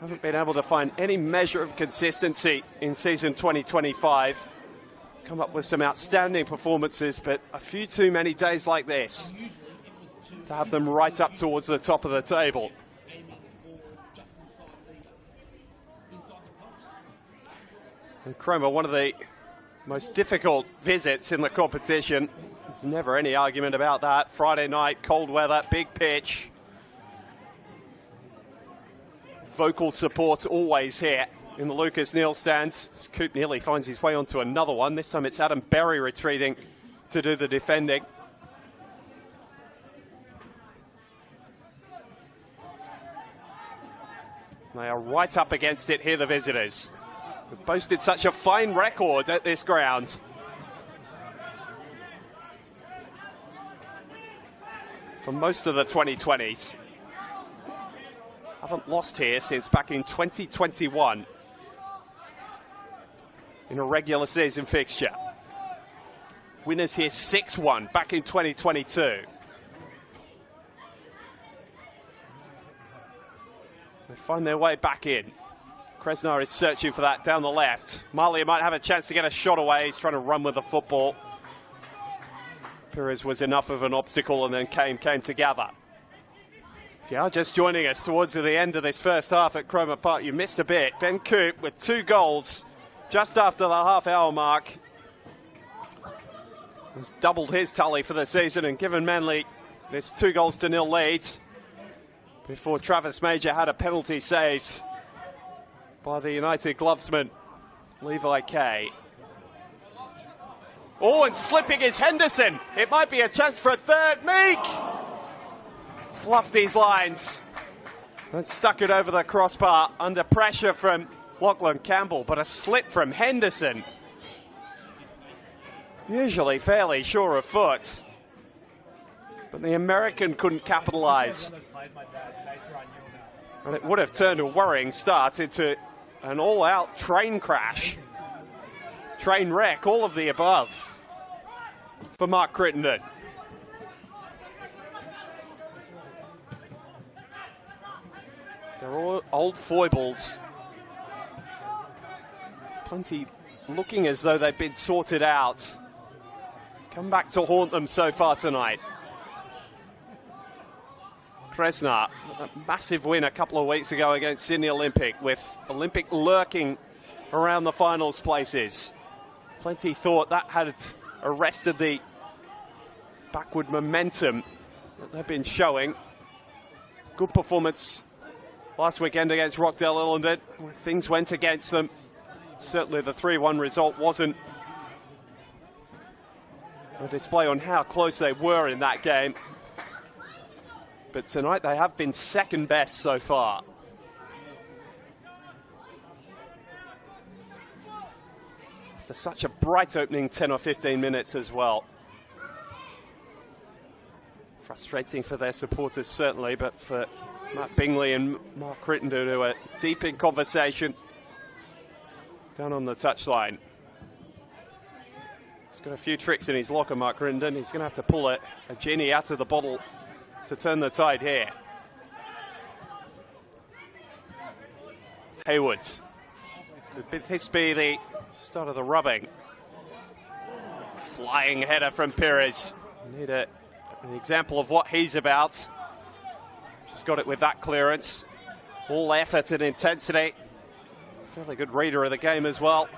Haven't been able to find any measure of consistency in season 2025. Come up with some outstanding performances, but a few too many days like this to have them right up towards the top of the table. And Cromer, one of the most difficult visits in the competition. There's never any argument about that. Friday night, cold weather, big pitch. Vocal support always here in the Lucas Neal stand. Coop nearly finds his way onto another one. This time it's Adam Berry retreating to do the defending. They are right up against it here, the visitors. They've boasted such a fine record at this ground. For most of the 2020s. Haven't lost here since back in 2021 in a regular season fixture. Winners here 6-1 back in 2022. They find their way back in. Kresnar is searching for that down the left. Malia might have a chance to get a shot away. He's trying to run with the football. Perez was enough of an obstacle and then came together. If you are just joining us towards the end of this first half at Cromer Park, you missed a bit. Ben Coop with 2 goals just after the half-hour mark. Has doubled his tally for the season and given Manly this 2-0 lead before Travis Major had a penalty saved by the United Glovesman, Levi Kay. Oh, and slipping is Henderson. It might be a chance for a third. Meek fluffed these lines and stuck it over the crossbar under pressure from Lachlan Campbell, but a slip from Henderson. Usually fairly sure of foot, but the American couldn't capitalise. And it would have turned a worrying start into an all-out train crash train wreck, all of the above for Mark Crittenden. They're all old foibles. Plenty looking as though they've been sorted out. Come back to haunt them so far tonight. Kresna, a massive win a couple of weeks ago against Sydney Olympic, with Olympic lurking around the finals places. Plenty thought that had arrested the backward momentum that they've been showing. Good performance last weekend against Rockdale Illington. Things went against them. Certainly the 3-1 result wasn't a display on how close they were in that game. But tonight they have been second best so far. After such a bright opening 10 or 15 minutes as well. Frustrating for their supporters certainly, but for Matt Bingley and Mark Crittenden, who are deep in conversation down on the touchline. He's got a few tricks in his locker, Mark Crittenden. He's going to have to pull a genie out of the bottle to turn the tide here. Hayward. Could this be the start of the rubbing? Flying header from Pires. Need an example of what he's about. Just got it with that clearance. All effort and intensity. Fairly good reader of the game as well.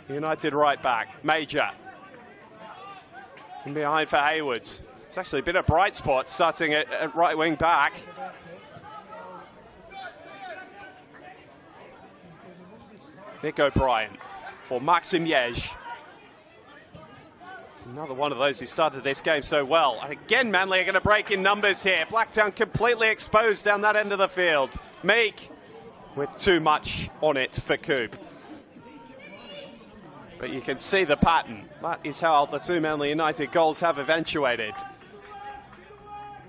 United right back, Major. And behind for Hayward. It's actually been a bright spot starting at right wing back. Nick O'Brien for Maxim Yej. Another one of those who started this game so well. And again, Manly are going to break in numbers here. Blacktown completely exposed down that end of the field. Meek with too much on it for Coop. But you can see the pattern. That is how the two Manly United goals have eventuated.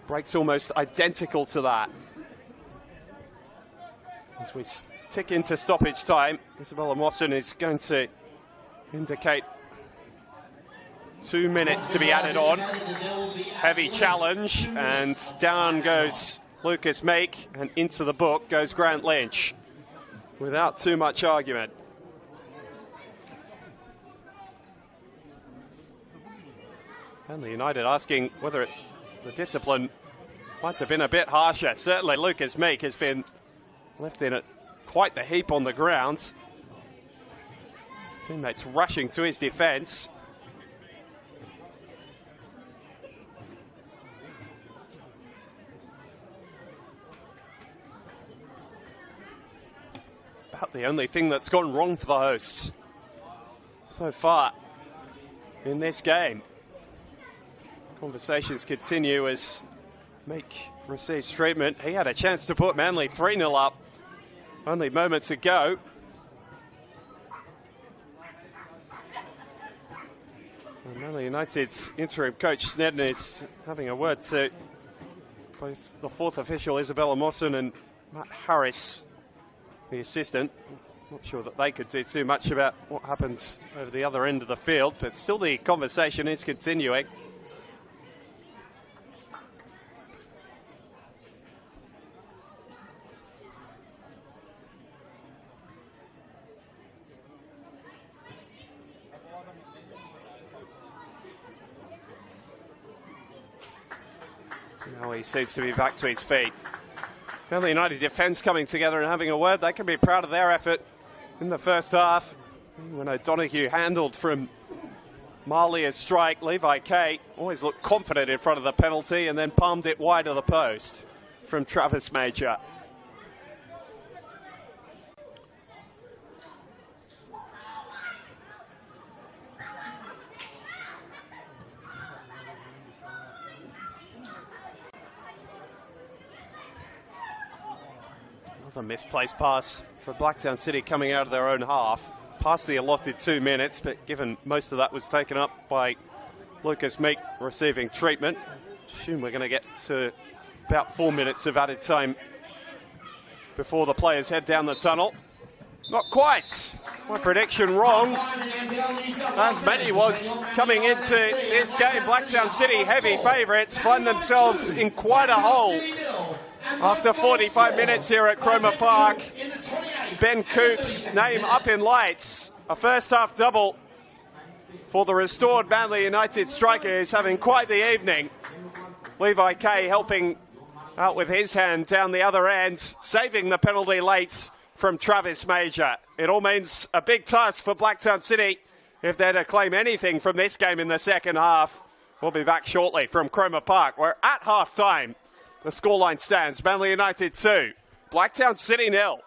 Breaks almost identical to that. As we tick into stoppage time, Isabella Mawson is going to indicate 2 minutes to be added on. Heavy challenge, and down goes Lucas Meek, and into the book goes Grant Lynch without too much argument. And the United asking whether the discipline might have been a bit harsher. Certainly Lucas Meek has been left in quite the heap on the ground. Teammates rushing to his defence. About the only thing that's gone wrong for the hosts so far in this game. Conversations continue as Meek receives treatment. He had a chance to put Manly 3-0 up only moments ago. And Manly United's interim coach Snedden is having a word to both the fourth official Isabella Mawson and Matt Harris, the assistant. Not sure that they could do too much about what happened over the other end of the field, but still the conversation is continuing. Now he seems to be back to his feet. Manly United defence coming together and having a word. They can be proud of their effort in the first half. When O'Donoghue handled from Marlia's strike, Levi Kay always looked confident in front of the penalty and then palmed it wide of the post from Travis Major. A misplaced pass for Blacktown City coming out of their own half. Past the allotted 2 minutes, but given most of that was taken up by Lucas Meek receiving treatment, assume we're going to get to about 4 minutes of added time before the players head down the tunnel. Not quite. My prediction wrong. As many was coming into this game. Blacktown City, heavy favourites, find themselves in quite a hole after 45 minutes here at Cromer Park. Ben Coops' name up in lights. A first half double for the restored Manly United strikers, having quite the evening. Levi Kay helping out with his hand down the other end, saving the penalty late from Travis Major. It all means a big task for Blacktown City if they're to claim anything from this game in the second half. We'll be back shortly from Cromer Park. We're at half-time. The scoreline stands, Manly United 2, Blacktown City 0.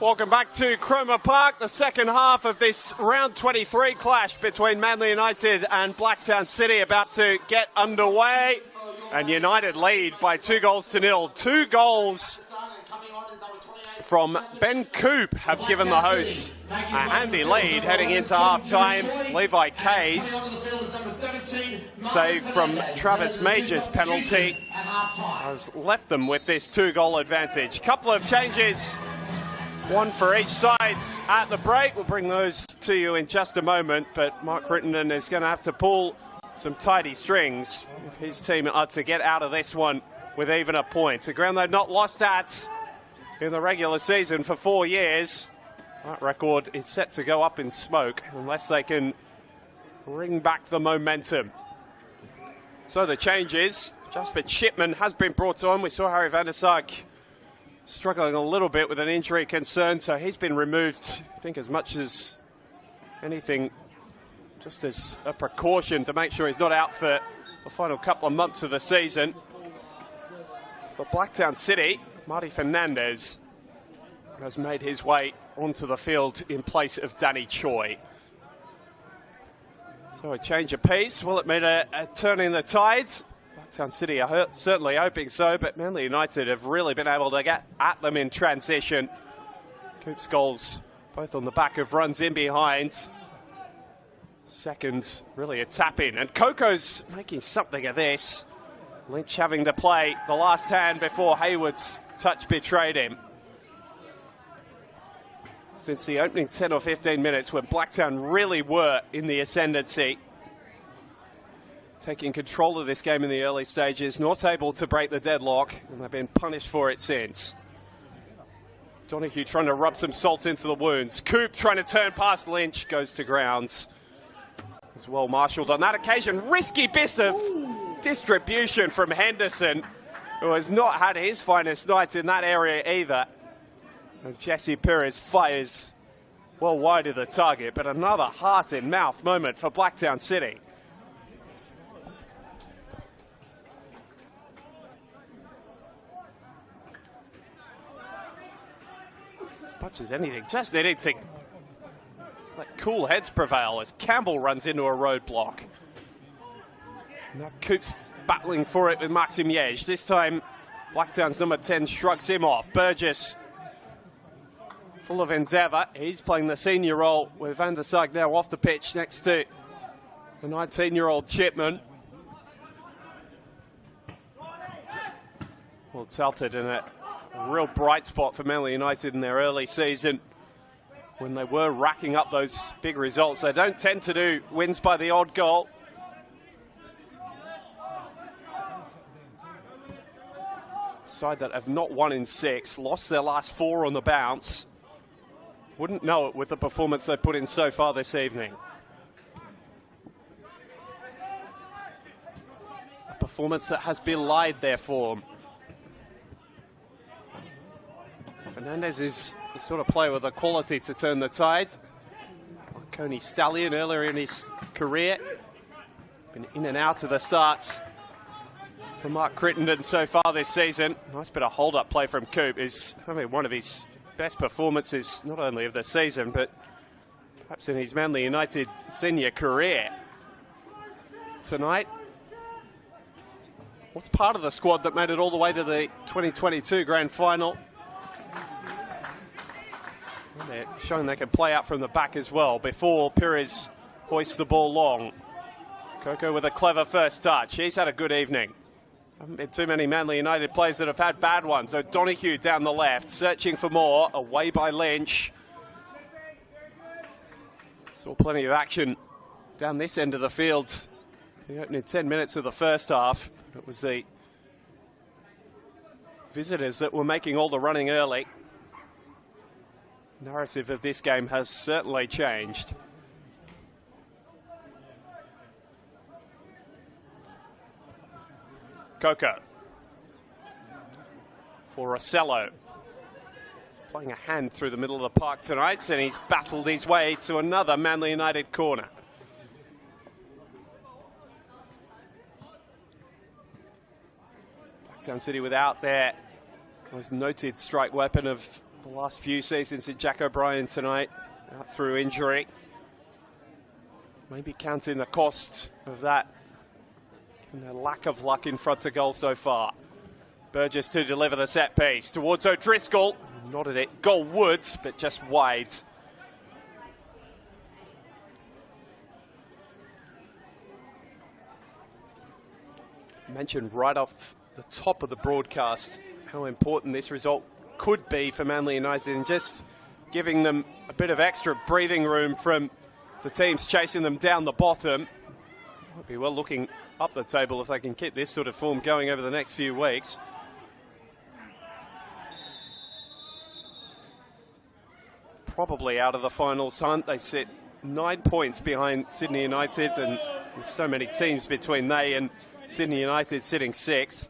Welcome back to Cromer Park, the second half of this round 23 clash between Manly United and Blacktown City about to get underway. And United lead by 2-0. 2 goals from Ben Coop have given the hosts a handy lead heading into half-time. Levi Kays, save from Travis Major's penalty, has left them with this 2-goal advantage. Couple of changes, one for each side at the break. We'll bring those to you in just a moment, but Mark Crittenden is going to have to pull some tidy strings if his team are to get out of this one with even a point. A ground they've not lost at in the regular season for 4 years. That record is set to go up in smoke unless they can bring back the momentum. So the changes, Jasper Chipman has been brought on. We saw Harry van der Sark struggling a little bit with an injury concern, so he's been removed, I think, as much as anything, just as a precaution to make sure he's not out for the final couple of months of the season. For Blacktown City, Marty Fernandez has made his way onto the field in place of Danny Choi. So a change of pace. Will it mean a turn in the tides? Blacktown City are certainly hoping so, but Manly United have really been able to get at them in transition. Coop's goals both on the back of runs in behind. Second, really a tap-in. And Coco's making something of this. Lynch having to play the last hand before Hayward's touch betrayed him. Since the opening 10 or 15 minutes when Blacktown really were in the ascendancy, taking control of this game in the early stages, not able to break the deadlock, and they've been punished for it since. Donahue trying to rub some salt into the wounds. Coop trying to turn past Lynch, goes to grounds. As well marshalled on that occasion. Risky bit of distribution from Henderson, who has not had his finest night in that area either. And Jesse Perez fires well wide of the target, but another heart-in-mouth moment for Blacktown City. As much as anything, just needing to let cool heads prevail as Campbell runs into a roadblock. Now Coop's battling for it with Maxim Yej. This time, Blacktown's number 10 shrugs him off. Burgess, full of endeavour. He's playing the senior role with Van der Sark now off the pitch next to the 19-year-old Chipman. Well, Salted in a real bright spot for Manly United in their early season when they were racking up those big results. They don't tend to do wins by the odd goal. Side that have not won in 6, lost their last 4 on the bounce. Wouldn't know it with the performance they put in so far this evening. A performance that has belied their form. Fernandez is the sort of player with the quality to turn the tide. Coney Stallion earlier in his career. Been in and out of the starts for Mark Crittenden so far this season. Nice bit of hold-up play from Coop. Is one of his best performances, not only of the season, but perhaps in his Manly United senior career. Tonight was part of the squad that made it all the way to the 2022 Grand Final. And they're showing they can play out from the back as well before Perez hoists the ball long. Coco with a clever first touch. He's had a good evening. Haven't been too many Manly United players that have had bad ones. O'Donoghue down the left, searching for more, away by Lynch. Saw plenty of action down this end of the field. The opening 10 minutes of the first half. It was the visitors that were making all the running early. Narrative of this game has certainly changed. Coco for Rossello. He's playing a hand through the middle of the park tonight, and he's battled his way to another Manly United corner. Blacktown City without their most noted strike weapon of the last few seasons in Jack O'Brien tonight, out through injury. Maybe counting the cost of that and their lack of luck in front of goal so far. Burgess to deliver the set piece towards O'Driscoll. Nodded it goal Woods, but just wide. Mentioned right off the top of the broadcast how important this result could be for Manly United and just giving them a bit of extra breathing room from the teams chasing them down the bottom. Might be well looking up the table if they can keep this sort of form going over the next few weeks. Probably out of the finals hunt. They sit 9 points behind Sydney United, and with so many teams between they and Sydney United sitting 6th.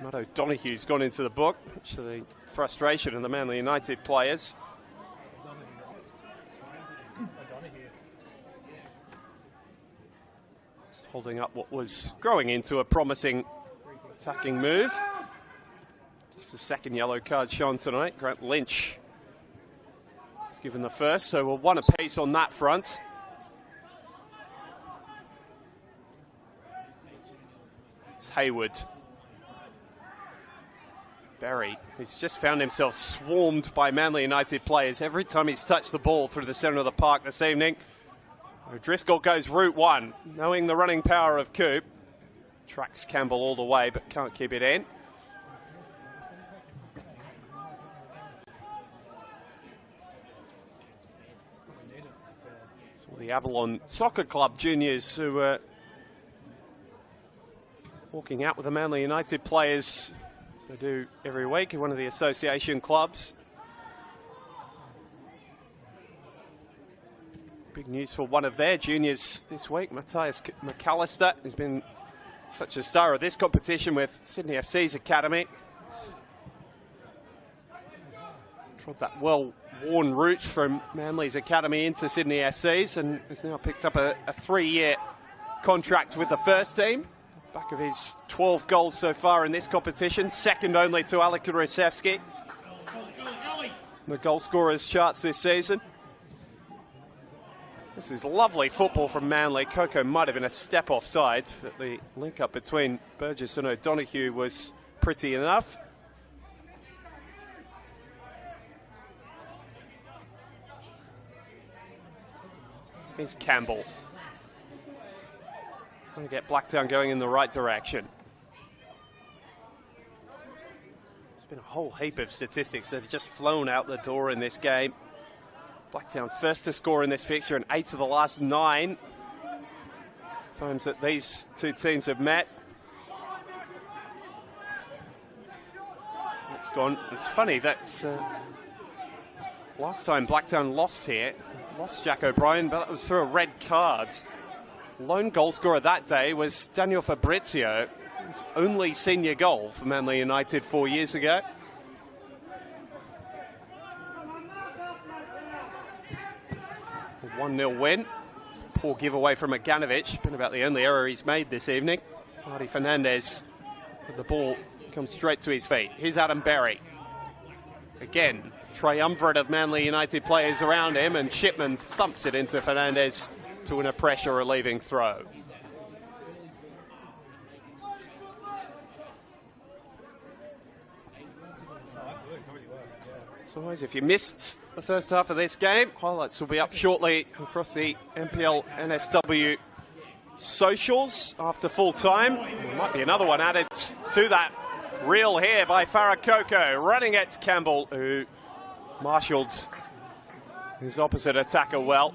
Matt O'Donoghue's gone into the book, much to the frustration of the Manly United players. Just holding up what was growing into a promising attacking move. Just the second yellow card shown tonight. Grant Lynch was given the first, so we're one apiece on that front. It's Hayward. Barry, who's just found himself swarmed by Manly United players every time he's touched the ball through the centre of the park this evening. O'Driscoll goes route one, knowing the running power of Coop. Tracks Campbell all the way, but can't keep it in. So the Avalon Soccer Club juniors who were walking out with the Manly United players, as they do every week in one of the association clubs. Big news for one of their juniors this week, Matthias McAllister, who's been such a star of this competition with Sydney FC's academy. Trod that well-worn route from Manly's academy into Sydney FC's and has now picked up a 3-year contract with the first team. Back of his 12 goals so far in this competition, second only to Alec Rusevski. The goal scorers charts this season. This is lovely football from Manly. Coco might have been a step offside, but the link-up between Burgess and O'Donoghue was pretty enough. Here's Campbell. Trying to get Blacktown going in the right direction. There's been a whole heap of statistics that have just flown out the door in this game. Blacktown first to score in this fixture in 8 of the last 9 times that these two teams have met. It's gone. It's funny that last time Blacktown lost here, lost Jack O'Brien, but that was through a red card. Lone goal scorer that day was Daniel Fabrizio, his only senior goal for Manly United 4 years ago. A 1-0 win. It's a poor giveaway from Maganovic, been about the only error he's made this evening. Marty Fernandez, but the ball comes straight to his feet. Here's Adam Berry. Again, triumvirate of Manly United players around him, and Shipman thumps it into Fernandez to win a pressure relieving throw. So always, if you missed the first half of this game, highlights will be up shortly across the NPL NSW socials after full time. There might be another one added to that reel here by Farah Coco, running at Campbell, who marshalled his opposite attacker well.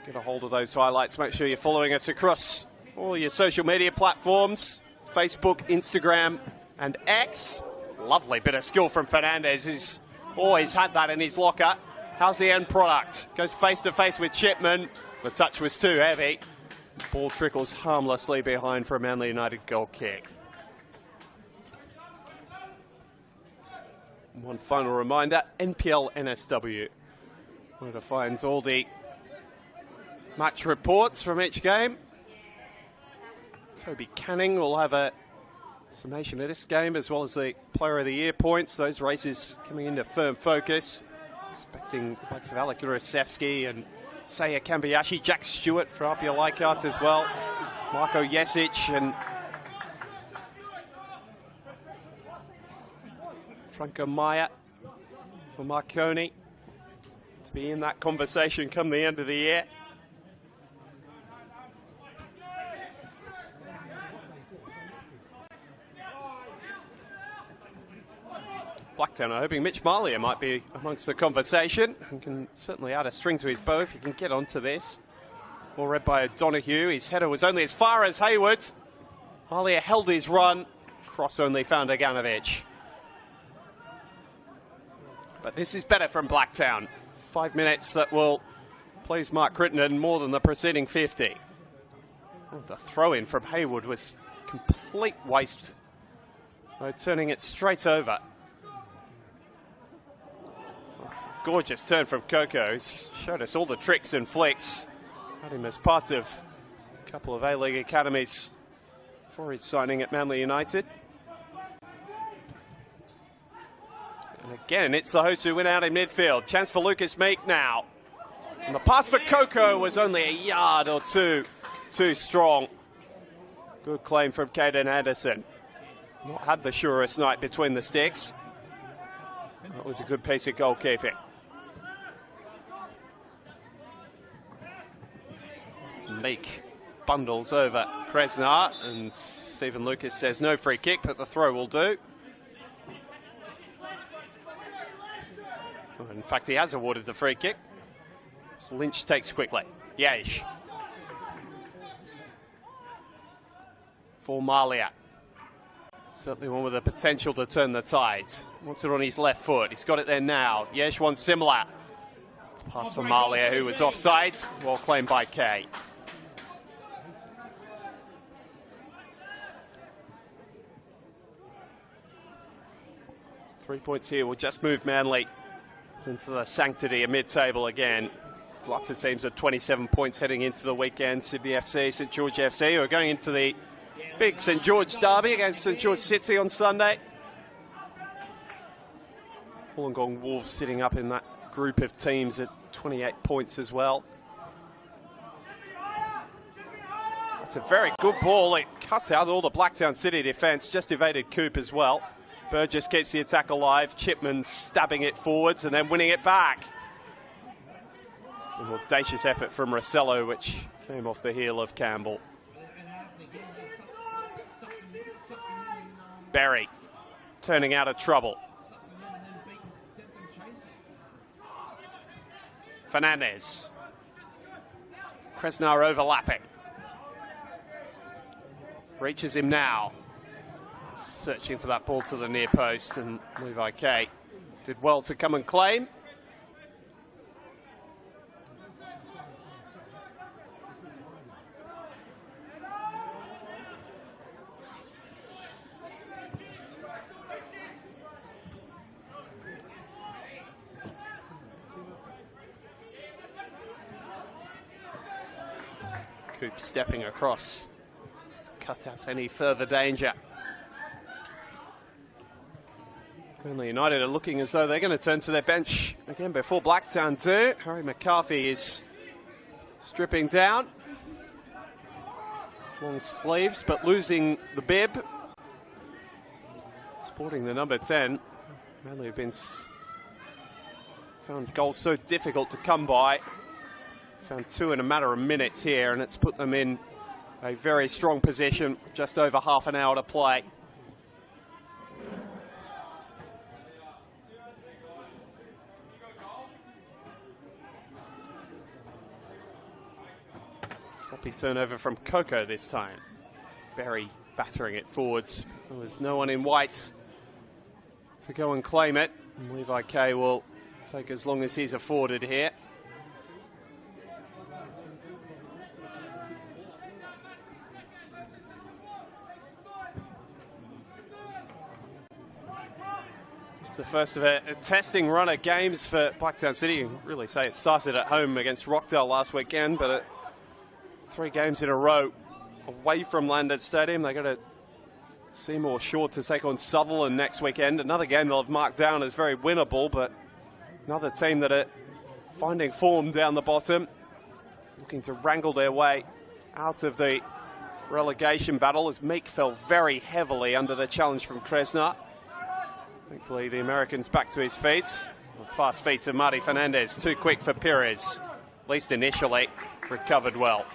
Get a hold of those highlights. Make sure you're following us across all your social media platforms, Facebook, Instagram, and X. Lovely bit of skill from Fernandez, who's always had that in his locker. How's the end product? Goes face to face with Chipman. The touch was too heavy. Ball trickles harmlessly behind for a Manly United goal kick. One final reminder, NPL NSW. Where to find all the match reports from each game. Toby Canning will have a summation of this game, as well as the Player of the Year points. Those races coming into firm focus. Expecting the likes of Alec Urasevsky and Seiya Kambayashi, Jack Stewart for RPL Leichhardt as well, Marko Jesic and Franco Maya for Marconi to be in that conversation come the end of the year. Blacktown are hoping Mitch Marlier might be amongst the conversation and can certainly add a string to his bow if he can get onto this. All read by O'Donoghue. His header was only as far as Hayward. Marlier held his run. Cross only found Aganovic. But this is better from Blacktown. 5 minutes that will please Mark Crittenden more than the preceding 50. Oh, the throw-in from Hayward was complete waste. Turning it straight over. Gorgeous turn from Coco. He's showed us all the tricks and flicks. Had him as part of a couple of A-League academies for his signing at Manly United. And again, it's the hosts who win out in midfield. Chance for Lucas Meek now. And the pass for Coco was only a yard or two too strong. Good claim from Caden Anderson. Not had the surest night between the sticks. That was a good piece of goalkeeping. Meek bundles over Kresnar, and Stephen Lucas says no free kick, but the throw will do. In fact, he has awarded the free kick. Lynch takes quickly. Yesh. For Marlier. Certainly one with the potential to turn the tide. Wants it on his left foot. He's got it there now. Yesh wants similar. Pass for Marlier, who was offside. Well claimed by Kay. Three points here will just move Manly into the sanctity of mid-table again. Lots of teams with 27 points heading into the weekend. Sydney FC, St George FC, who are going into the big St George derby against St George City on Sunday. Wollongong Wolves sitting up in that group of teams at 28 points as well. It's a very good ball. It cuts out all the Blacktown City defence, just evaded Coop as well. Burgess keeps the attack alive. Chipman stabbing it forwards and then winning it back. An audacious effort from Rossello, which came off the heel of Campbell. Berry turning out of trouble. Fernandez. Kresnar overlapping. Reaches him now. Searching for that ball to the near post, and Levi Kay did well to come and claim. Coop stepping across to cut out any further danger. Manly United are looking as though they're going to turn to their bench again before Blacktown do. Harry McCarthy is stripping down. Long sleeves, but losing the bib. Sporting the number 10. Manly have been found goals so difficult to come by. Found two in a matter of minutes here, and it's put them in a very strong position. Just over half an hour to play. Sloppy turnover from Coco this time. Berry battering it forwards. There was no one in white to go and claim it. And Levi Kay will take as long as he's afforded here. It's the first of a testing run of games for Blacktown City. You can really say it started at home against Rockdale last weekend, but 3 games in a row away from Landon Stadium. They got to Seymour short to take on Sutherland next weekend. Another game they'll have marked down as very winnable, but another team that are finding form down the bottom, looking to wrangle their way out of the relegation battle as Meek fell very heavily under the challenge from Kresna. Thankfully, the American's back to his feet. Fast feet of Marty Fernandez, too quick for Perez, at least initially, recovered well.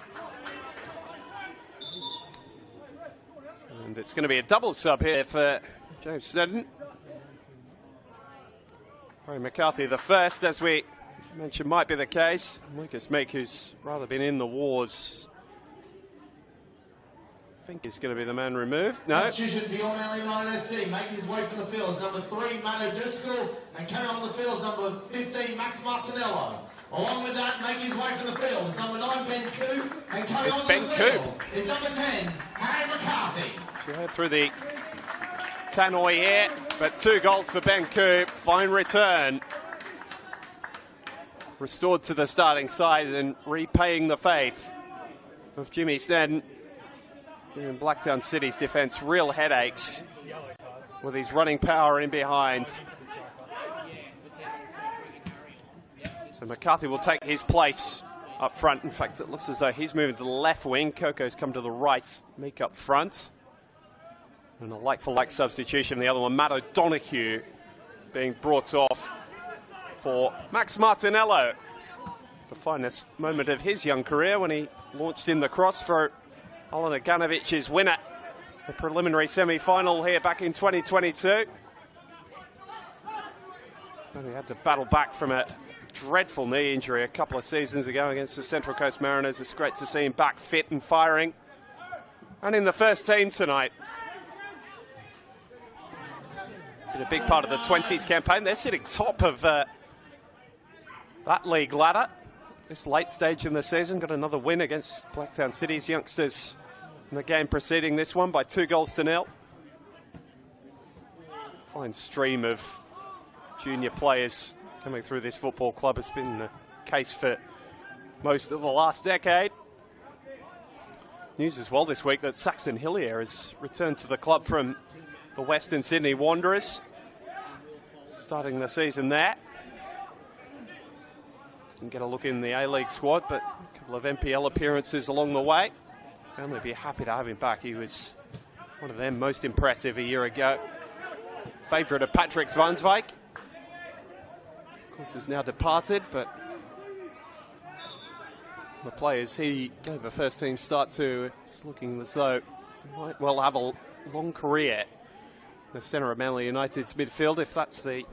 And it's going to be a double sub here for James Snedden. Harry McCarthy the first, as we mentioned, might be the case. Lucas Meek, who's rather been in the wars, I think he's going to be the man removed. No. Substitution for your Manly United SC, making his way from the fields, number 3, Mano Driscoll, and coming on the fields, number 15, Max Martinello. Along with that, making his way from the fields, number 9, Ben Coop, and coming on the field is number 10, Harry McCarthy. She heard through the tannoy here, but 2 goals for Ben Coop. Fine return. Restored to the starting side and repaying the faith of Jimmy Snedden. Giving Blacktown City's defence real headaches with his running power in behind. So McCarthy will take his place up front. In fact, it looks as though he's moving to the left wing. Coco's come to the right, Meek up front. And a like-for-like substitution. The other one, Matt O'Donoghue, being brought off for Max Martinello. The finest moment of his young career when he launched in the cross for Olena Ganovic's winner, the preliminary semi-final here back in 2022. And he had to battle back from a dreadful knee injury a couple of seasons ago against the Central Coast Mariners. It's great to see him back fit and firing. And in the first team tonight. Been a big part of the 20s campaign. They're sitting top of that league ladder. This late stage in the season, got another win against Blacktown City's youngsters in the game preceding this one by 2-0. Fine stream of junior players coming through this football club. Has been the case for most of the last decade. News as well this week that Saxon Hillier has returned to the club from the Western Sydney Wanderers, starting the season there. Didn't get a look in the A-League squad, but a couple of NPL appearances along the way. And they'd be happy to have him back. He was one of them most impressive a year ago. Favourite of Patrick Zwanswijk. Of course, has now departed, but the players he gave a first-team start to, it's looking as though he might well have a long career in the centre of Manly United's midfield, if that's the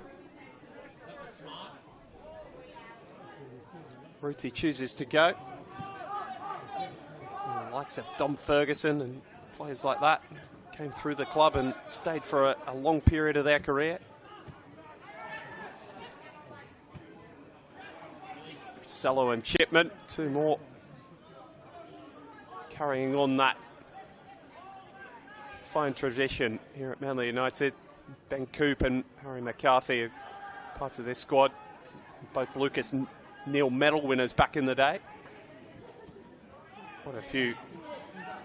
route he chooses to go. The likes of Dom Ferguson and players like that came through the club and stayed for a long period of their career. Sello and Chipman, 2 more carrying on that fine tradition here at Manly United. Ben Coop and Harry McCarthy are part of this squad. Both Lucas and Neil medal winners back in the day. Quite a few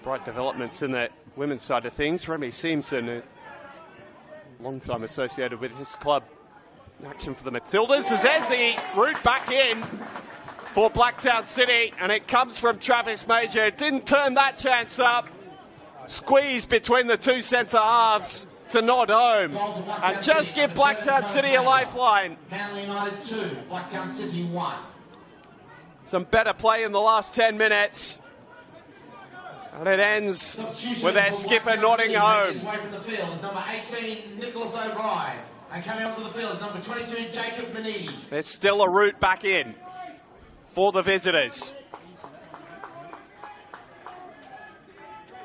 bright developments in the women's side of things. Remy Simpson, a long time associated with his club, in action for the Matildas. As there's the route back in for Blacktown City, and it comes from Travis Major. Didn't turn that chance up. Squeezed between the 2 centre halves to nod home and just give Blacktown City a lifeline. Manly United 2, Blacktown City 1. Some better play in the last 10 minutes. And it ends with their skipper nodding home. Away from the field is number 18, Nicholas O'Brien. And coming onto the field is number 22, Jacob Benini. There's still a route back in for the visitors,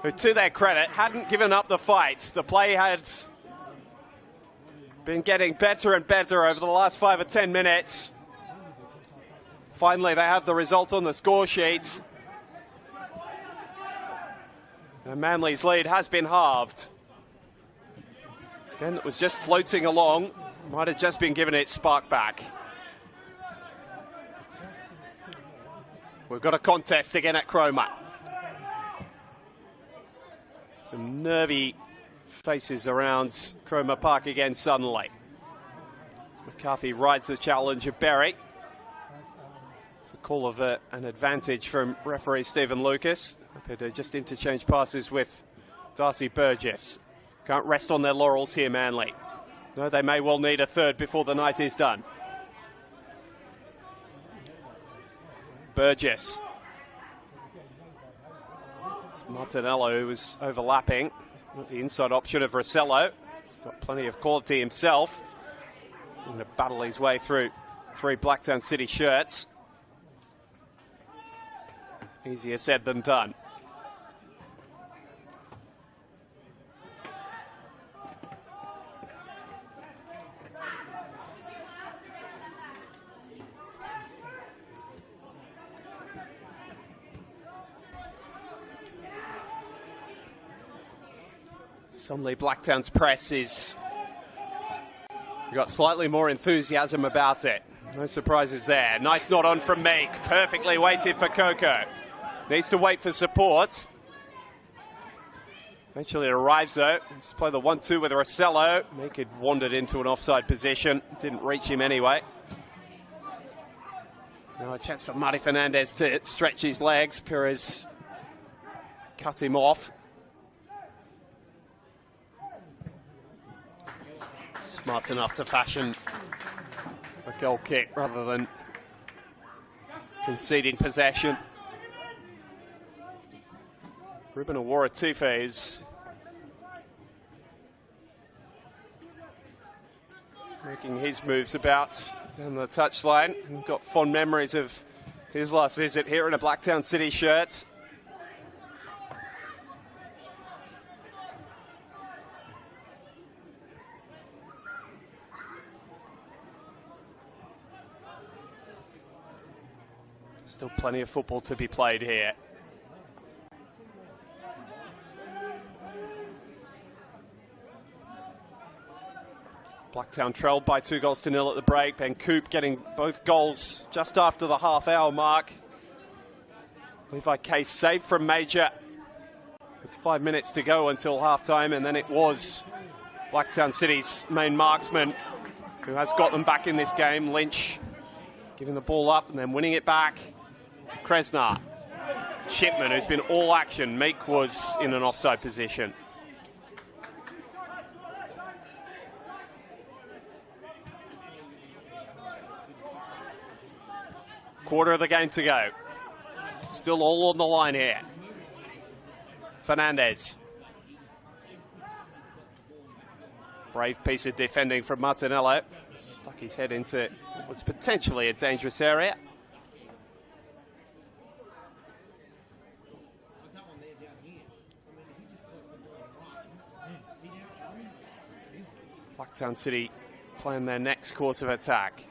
who, to their credit, hadn't given up the fight. The play had been getting better and better over the last 5 or 10 minutes. Finally, they have the result on the score sheet. And Manly's lead has been halved. Again, it was just floating along. Might have just been given its spark back. We've got a contest again at Cromer. Some nervy faces around Cromer Park again suddenly. McCarthy rides the challenge of Berry. It's a call of an advantage from referee Stephen Lucas. Happy to just interchange passes with Darcy Burgess. Can't rest on their laurels here, Manly. No, they may well need a third before the night is done. Burgess. It's Martinello who was overlapping. The inside option of Rossello. Got plenty of quality himself. He's going to battle his way through 3 Blacktown City shirts. Easier said than done. Suddenly Blacktown's press is got slightly more enthusiasm about it. No surprises there. Nice nod on from Meek. Perfectly weighted for Coco. Needs to wait for support. Eventually it arrives though. Let's play the 1-2 with Rossello. Meek had wandered into an offside position. Didn't reach him anyway. Now a chance for Marty Fernandez to stretch his legs. Perez cut him off. Smart enough to fashion a goal kick rather than conceding possession. Ruben Awara-Tufe is making his moves about down the touchline. We've got fond memories of his last visit here in a Blacktown City shirt. Still plenty of football to be played here. Blacktown trailed by 2-0 at the break. Ben Coop getting both goals just after the half-hour mark. Levi Case saved from Major with 5 minutes to go until half-time, and then it was Blacktown City's main marksman who has got them back in this game. Lynch giving the ball up and then winning it back. Kresnar. Shipman, who's been all action. Meek was in an offside position. Quarter of the game to go. Still all on the line here. Fernandez. Brave piece of defending from Martinello. Stuck his head into what was potentially a dangerous area. Blacktown City playing their next course of attack.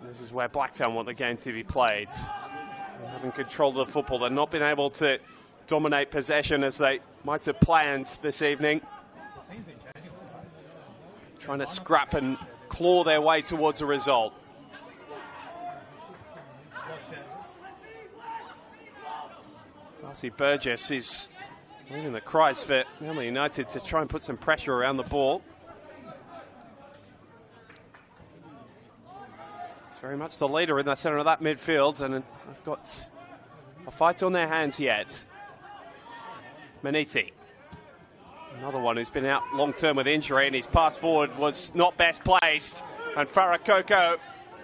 This is where Blacktown want the game to be played. Having control of the football, they've not been able to dominate possession as they might have planned this evening. Trying to scrap and claw their way towards a result. Darcy Burgess is leading the cries for Manly United to try and put some pressure around the ball. It's very much the leader in the centre of that midfield, and they've got a fight on their hands yet. Maniti. Another one who's been out long-term with injury, and his pass forward was not best placed. And Farah Coco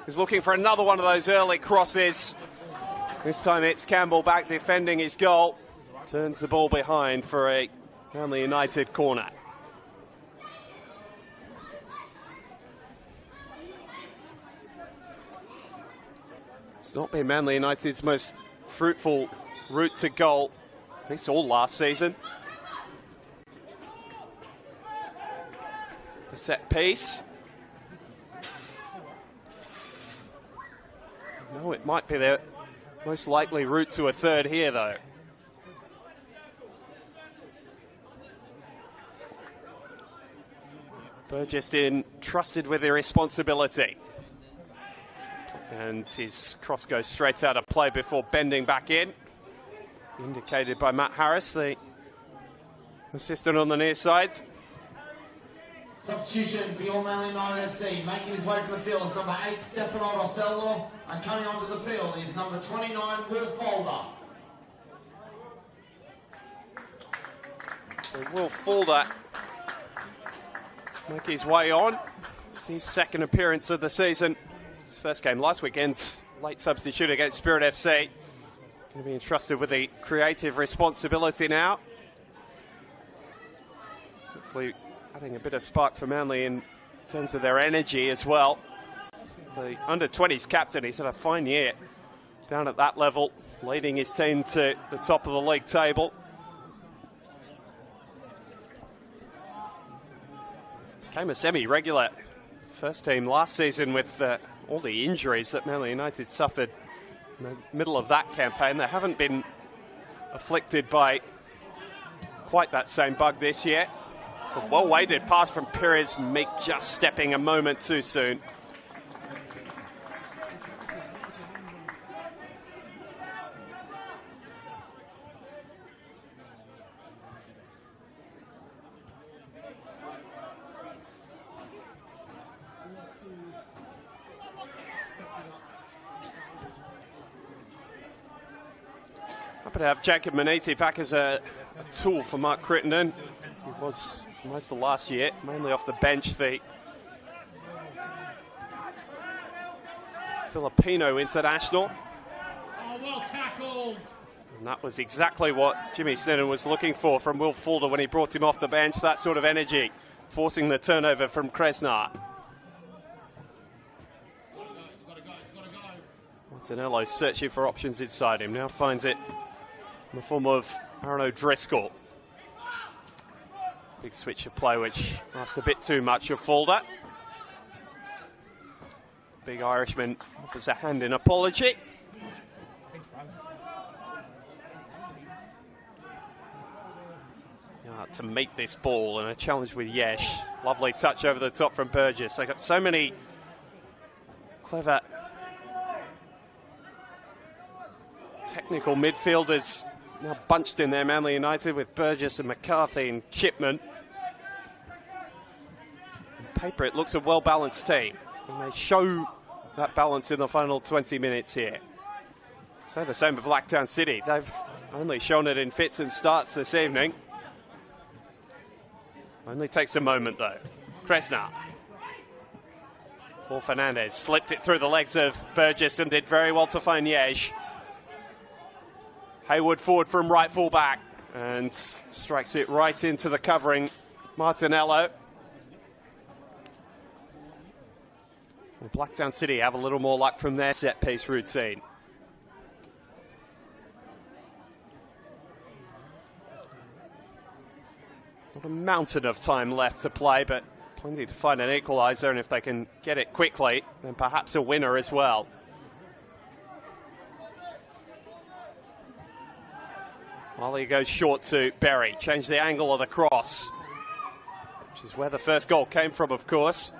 is looking for another one of those early crosses. This time it's Campbell back defending his goal. Turns the ball behind for a Manly United corner. It's not been Manly United's most fruitful route to goal, at least all last season. The set piece. No, it might be their most likely route to a third here, though. Burgess entrusted with the responsibility. And his cross goes straight out of play before bending back in. Indicated by Matt Harris, the assistant on the near side. Substitution for your Manly United SC. Making his way to the field is number 8, Stefano Rossello. And coming onto the field is number 29, Will Folder. So Will Folder make his way on. It's his second appearance of the season. His first game last weekend, late substitute against Spirit FC. Going to be entrusted with the creative responsibility now. Hopefully adding a bit of spark for Manly in terms of their energy as well. The under-20s captain, he's had a fine year down at that level, leading his team to the top of the league table. Became a semi-regular first team last season with all the injuries that Manly United suffered in the middle of that campaign. They haven't been afflicted by quite that same bug this year. It's a well-weighted pass from Perez, Meek just stepping a moment too soon. Happy to have Jacob Maniti back as a tool for Mark Crittenden. He was for most of last year, mainly off the bench for Filipino international. Oh, well tackled. And that was exactly what Jimmy Sneddon was looking for from Will Folder when he brought him off the bench, that sort of energy, forcing the turnover from Kresnar. Martinello searching for options inside him, now finds it in the form of Aaron O'Driscoll. Big switch of play, which asked a bit too much of Folder. Big Irishman offers a hand in apology. To meet this ball and a challenge with Yesh. Lovely touch over the top from Burgess. They got so many clever technical midfielders now bunched in there, Manly United, with Burgess and McCarthy and Chipman. On paper, it looks a well-balanced team, and they show that balance in the final 20 minutes here. So the same with Blacktown City. They've only shown it in fits and starts this evening. Only takes a moment, though. Kresnar for Fernandez. Slipped it through the legs of Burgess and did very well to find Yesh. Hayward forward from right full back and strikes it right into the covering Martinello. And Blacktown City have a little more luck from their set-piece routine. Not a mountain of time left to play, but plenty to find an equaliser, and if they can get it quickly, then perhaps a winner as well. Molly goes short to Berry. Change the angle of the cross, which is where the first goal came from, of course.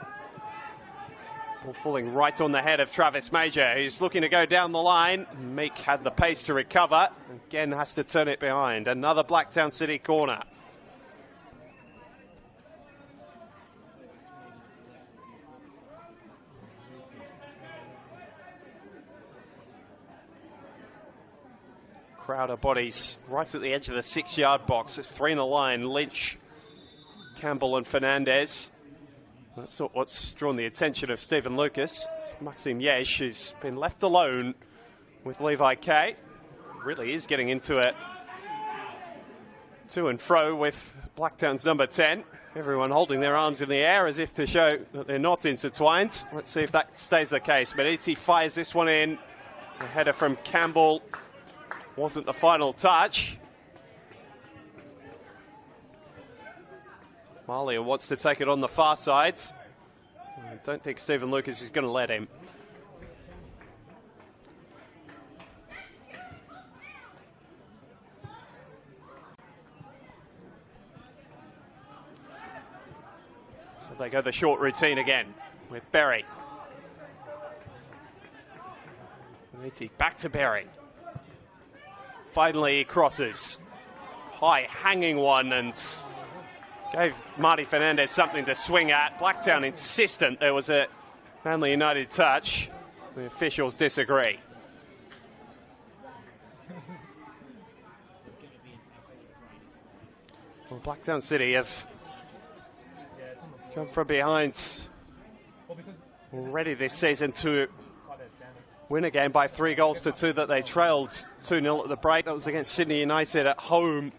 Ball falling right on the head of Travis Major, who's looking to go down the line. Meek had the pace to recover. Again, has to turn it behind. Another Blacktown City corner. Crowder bodies right at the edge of the 6-yard box. It's 3 in a line. Lynch, Campbell and Fernandez. That's not what's drawn the attention of Stephen Lucas. It's Maxim Yesh, who's been left alone with Levi Kay. Really is getting into it. To and fro with Blacktown's number 10. Everyone holding their arms in the air as if to show that they're not intertwined. Let's see if that stays the case. Beniti fires this one in. A header from Campbell. Wasn't the final touch. Malia wants to take it on the far side. I don't think Stephen Lucas is going to let him. So they go the short routine again with Berry. Back to Berry. Finally he crosses. High hanging one and gave Marty Fernandez something to swing at. Blacktown insistent there was a Manly United touch. The officials disagree. Well, Blacktown City have come from behind already this season to win a game by 3-2 that they trailed 2-0 at the break. That was against Sydney United at home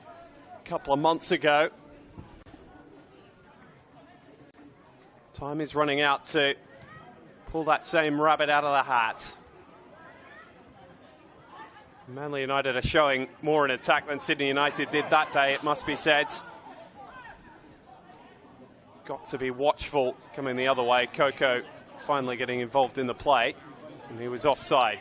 a couple of months ago. Time is running out to pull that same rabbit out of the hat. Manly United are showing more in attack than Sydney United did that day, it must be said. Got to be watchful coming the other way. Coco finally getting involved in the play, and he was offside.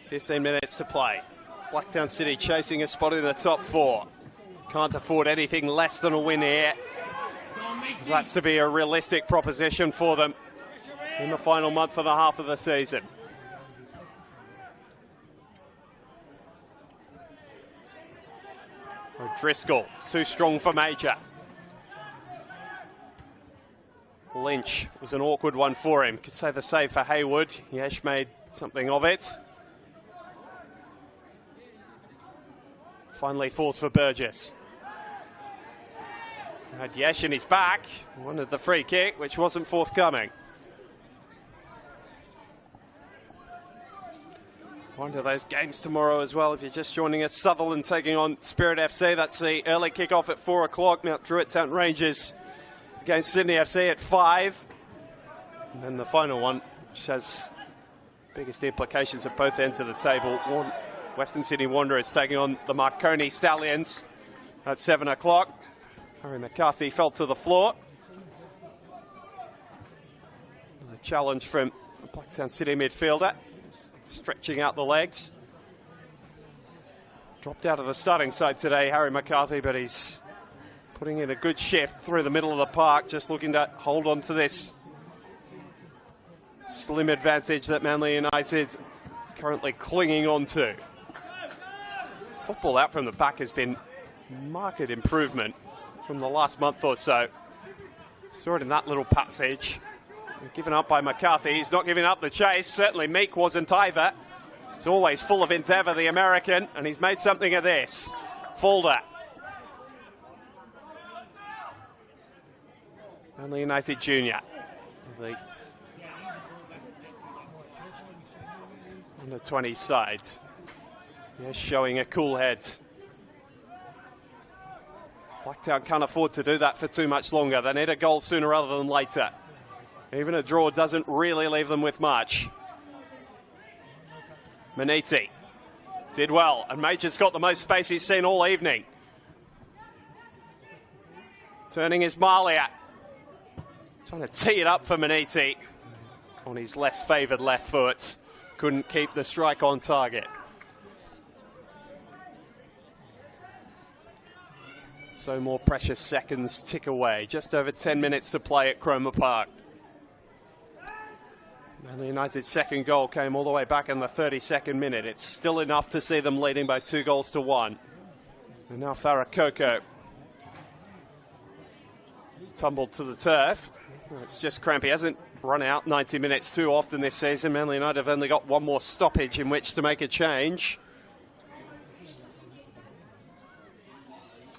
"15 minutes to play. Blacktown City chasing a spot in the top 4. Can't afford anything less than a win here. That's to be a realistic proposition for them in the final month and a half of the season. Driscoll, too strong for Major. Lynch was an awkward one for him. Could say the save for Haywood. Yesh made something of it. Finally falls for Burgess. Had Yesh in his back. Wanted the free kick, which wasn't forthcoming. One of those games tomorrow as well. If you're just joining us, Sutherland taking on Spirit FC. That's the early kick-off at 4 o'clock. Mount Druitt Town Rangers against Sydney FC at 5. And then the final one, which has biggest implications at both ends of the table. Western Sydney Wanderers taking on the Marconi Stallions at 7 o'clock. Harry McCarthy fell to the floor. The challenge from the Blacktown City midfielder. Stretching out the legs. Dropped out of the starting side today, Harry McCarthy, but he's putting in a good shift through the middle of the park, just looking to hold on to this slim advantage that Manly United currently clinging on to. Football out from the back has been marked improvement from the last month or so. Saw it in that little passage. Given up by McCarthy. He's not giving up the chase. Certainly Meek wasn't either. He's always full of endeavour, the American, and he's made something of this. Fulder. Manly United Junior. The under-20 side. Yes, showing a cool head. Blacktown can't afford to do that for too much longer. They need a goal sooner rather than later. Even a draw doesn't really leave them with much. Maniti did well, and Major's got the most space he's seen all evening. Turning his Malia. Trying to tee it up for Maniti on his less favoured left foot. Couldn't keep the strike on target. So more precious seconds tick away. Just over 10 minutes to play at Cromer Park. Manly United's second goal came all the way back in the 32nd minute. It's still enough to see them leading by 2-1. And now Farah Coco has tumbled to the turf. It's just crampy. He hasn't run out 90 minutes too often this season. Manly United have only got one more stoppage in which to make a change.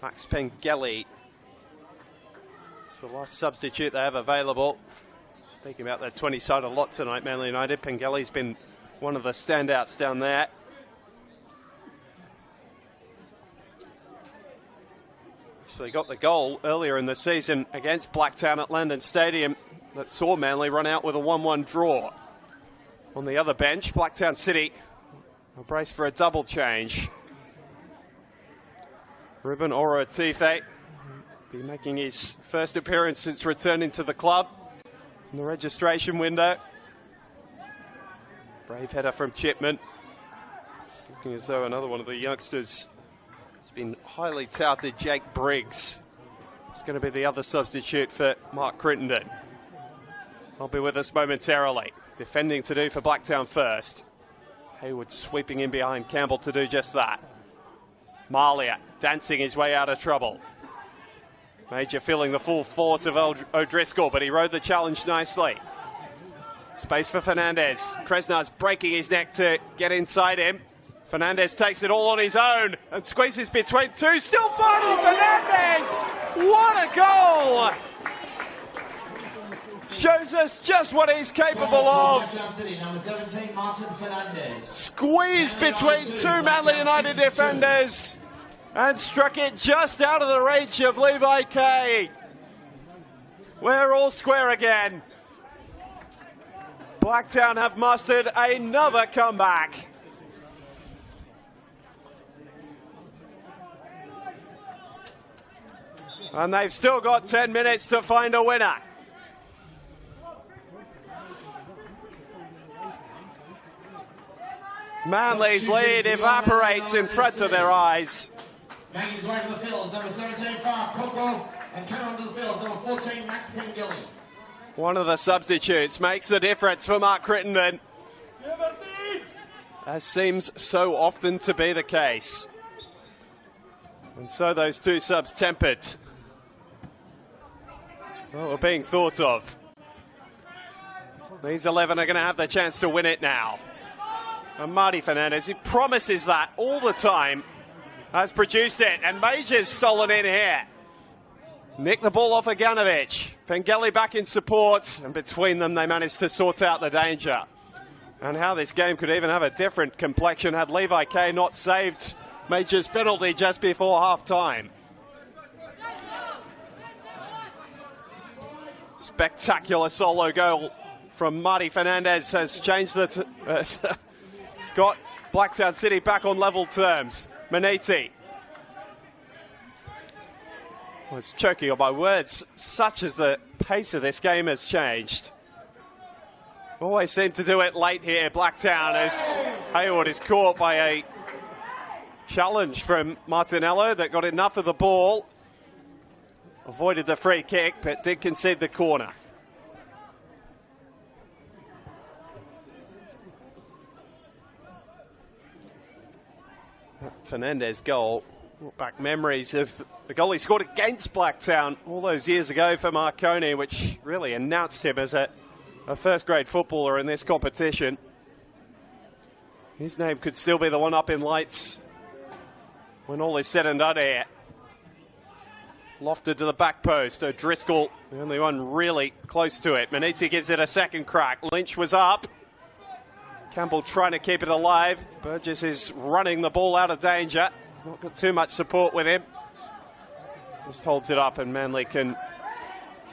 Max Pengelly. It's the last substitute they have available. Speaking about that 20-side a lot tonight, Manly United. Pengelly's been one of the standouts down there. Actually got the goal earlier in the season against Blacktown at Landon Stadium that saw Manly run out with a 1-1 draw. On the other bench, Blacktown City will brace for a double change. Ruben Oroatife be making his first appearance since returning to the club in the registration window. Brave header from Chipman. It's looking as though another one of the youngsters has been highly touted, Jake Briggs. It's going to be the other substitute for Mark Crittenden. I'll be with us momentarily. Defending to do for Blacktown first. Hayward sweeping in behind Campbell to do just that. Malia dancing his way out of trouble. Major feeling the full force of O'Driscoll, but he rode the challenge nicely. Space for Fernandez. Kresnar's breaking his neck to get inside him. Fernandez takes it all on his own and squeezes between two. Still fighting Fernandez! What a goal! Shows us just what he's capable of. Squeezed between two Manly United defenders and struck it just out of the reach of Levi Kay. We're all square again. Blacktown have mustered another comeback. And they've still got 10 minutes to find a winner. Manly's lead evaporates in front of their eyes. Making his way to the fields, number 17, Farr Coco, and coming onto the fields, number 14, Max Pengilly. One of the substitutes makes the difference for Mark Crittenden, as seems so often to be the case. And so those two subs tempered. Well, we're being thought of. These 11 are going to have the chance to win it now. And Marty Fernandez, he promises that all the time, has produced it. And Major's stolen in here. Nick the ball off Aganovich. Pengelly back in support. And between them, they managed to sort out the danger. And how this game could even have a different complexion had Levi Kay not saved Major's penalty just before half-time. Spectacular solo goal from Marty Fernandez has changed the... got Blacktown City back on level terms. Maniti was choking on my words, such as the pace of this game has changed. Always seem to do it late here, Blacktown, as Hayward is caught by a challenge from Martinello that got enough of the ball. Avoided the free kick, but did concede the corner. That Fernandez goal brought back memories of the goal he scored against Blacktown all those years ago for Marconi, which really announced him as a first-grade footballer in this competition. His name could still be the one up in lights when all is said and done here. Lofted to the back post. O'Driscoll, the only one really close to it. Maniti gives it a second crack. Lynch was up. Campbell trying to keep it alive. Burgess is running the ball out of danger. Not got too much support with him. Just holds it up and Manly can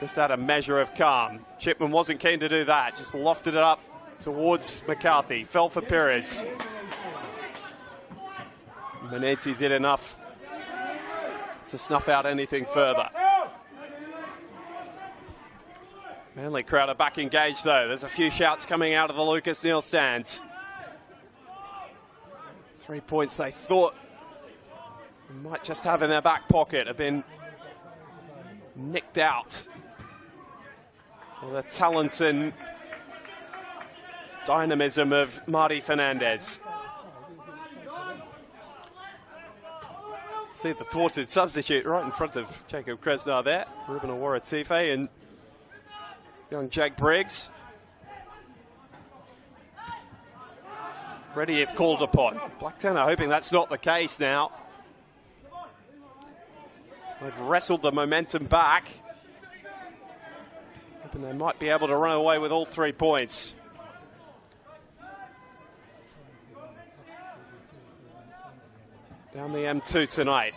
just add a measure of calm. Chipman wasn't keen to do that. Just lofted it up towards McCarthy. Fell for Perez. Maniti did enough to snuff out anything further. Manly crowd are back engaged though. There's a few shouts coming out of the Lucas Neal stand. 3 points they thought they might just have in their back pocket have been nicked out. Well, the talent and dynamism of Marty Fernandez. See the thwarted substitute right in front of Jacob Kresnar there. Ruben Awaratife and young Jake Briggs. Ready if called upon. Blacktown are hoping that's not the case now. They've wrestled the momentum back. Hoping they might be able to run away with all 3 points. Down the M2 tonight.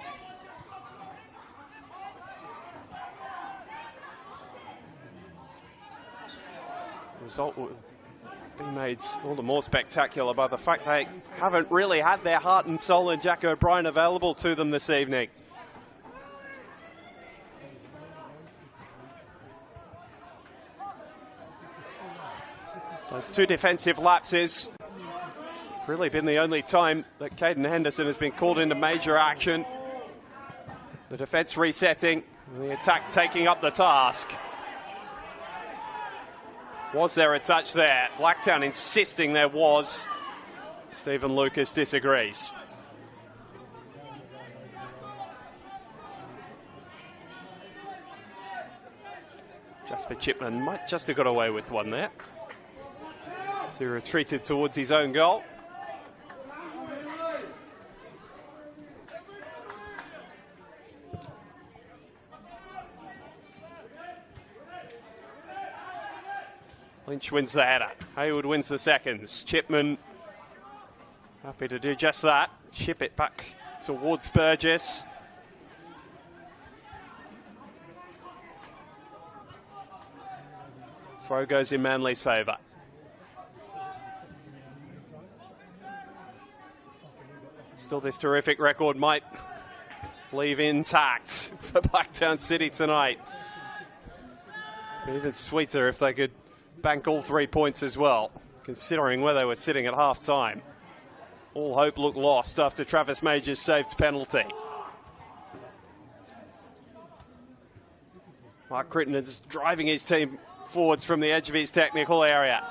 The result will be made all the more spectacular by the fact they haven't really had their heart and soul in Jack O'Brien available to them this evening. Those 2 defensive lapses Really been the only time that Caden Henderson has been called into major action. The defence resetting, and the attack taking up the task. Was there a touch there? Blacktown insisting there was. Stephen Lucas disagrees. Jasper Chipman might just have got away with one there. So he retreated towards his own goal. Lynch wins the header. Hayward wins the seconds. Chipman happy to do just that. Chip it back towards Burgess. Throw goes in Manly's favour. Still, this terrific record might leave intact for Blacktown City tonight. Even sweeter if they could bank all 3 points as well, considering where they were sitting at half-time. All hope looked lost after Travis Majors saved penalty. Mark Crittenden's driving his team forwards from the edge of his technical area.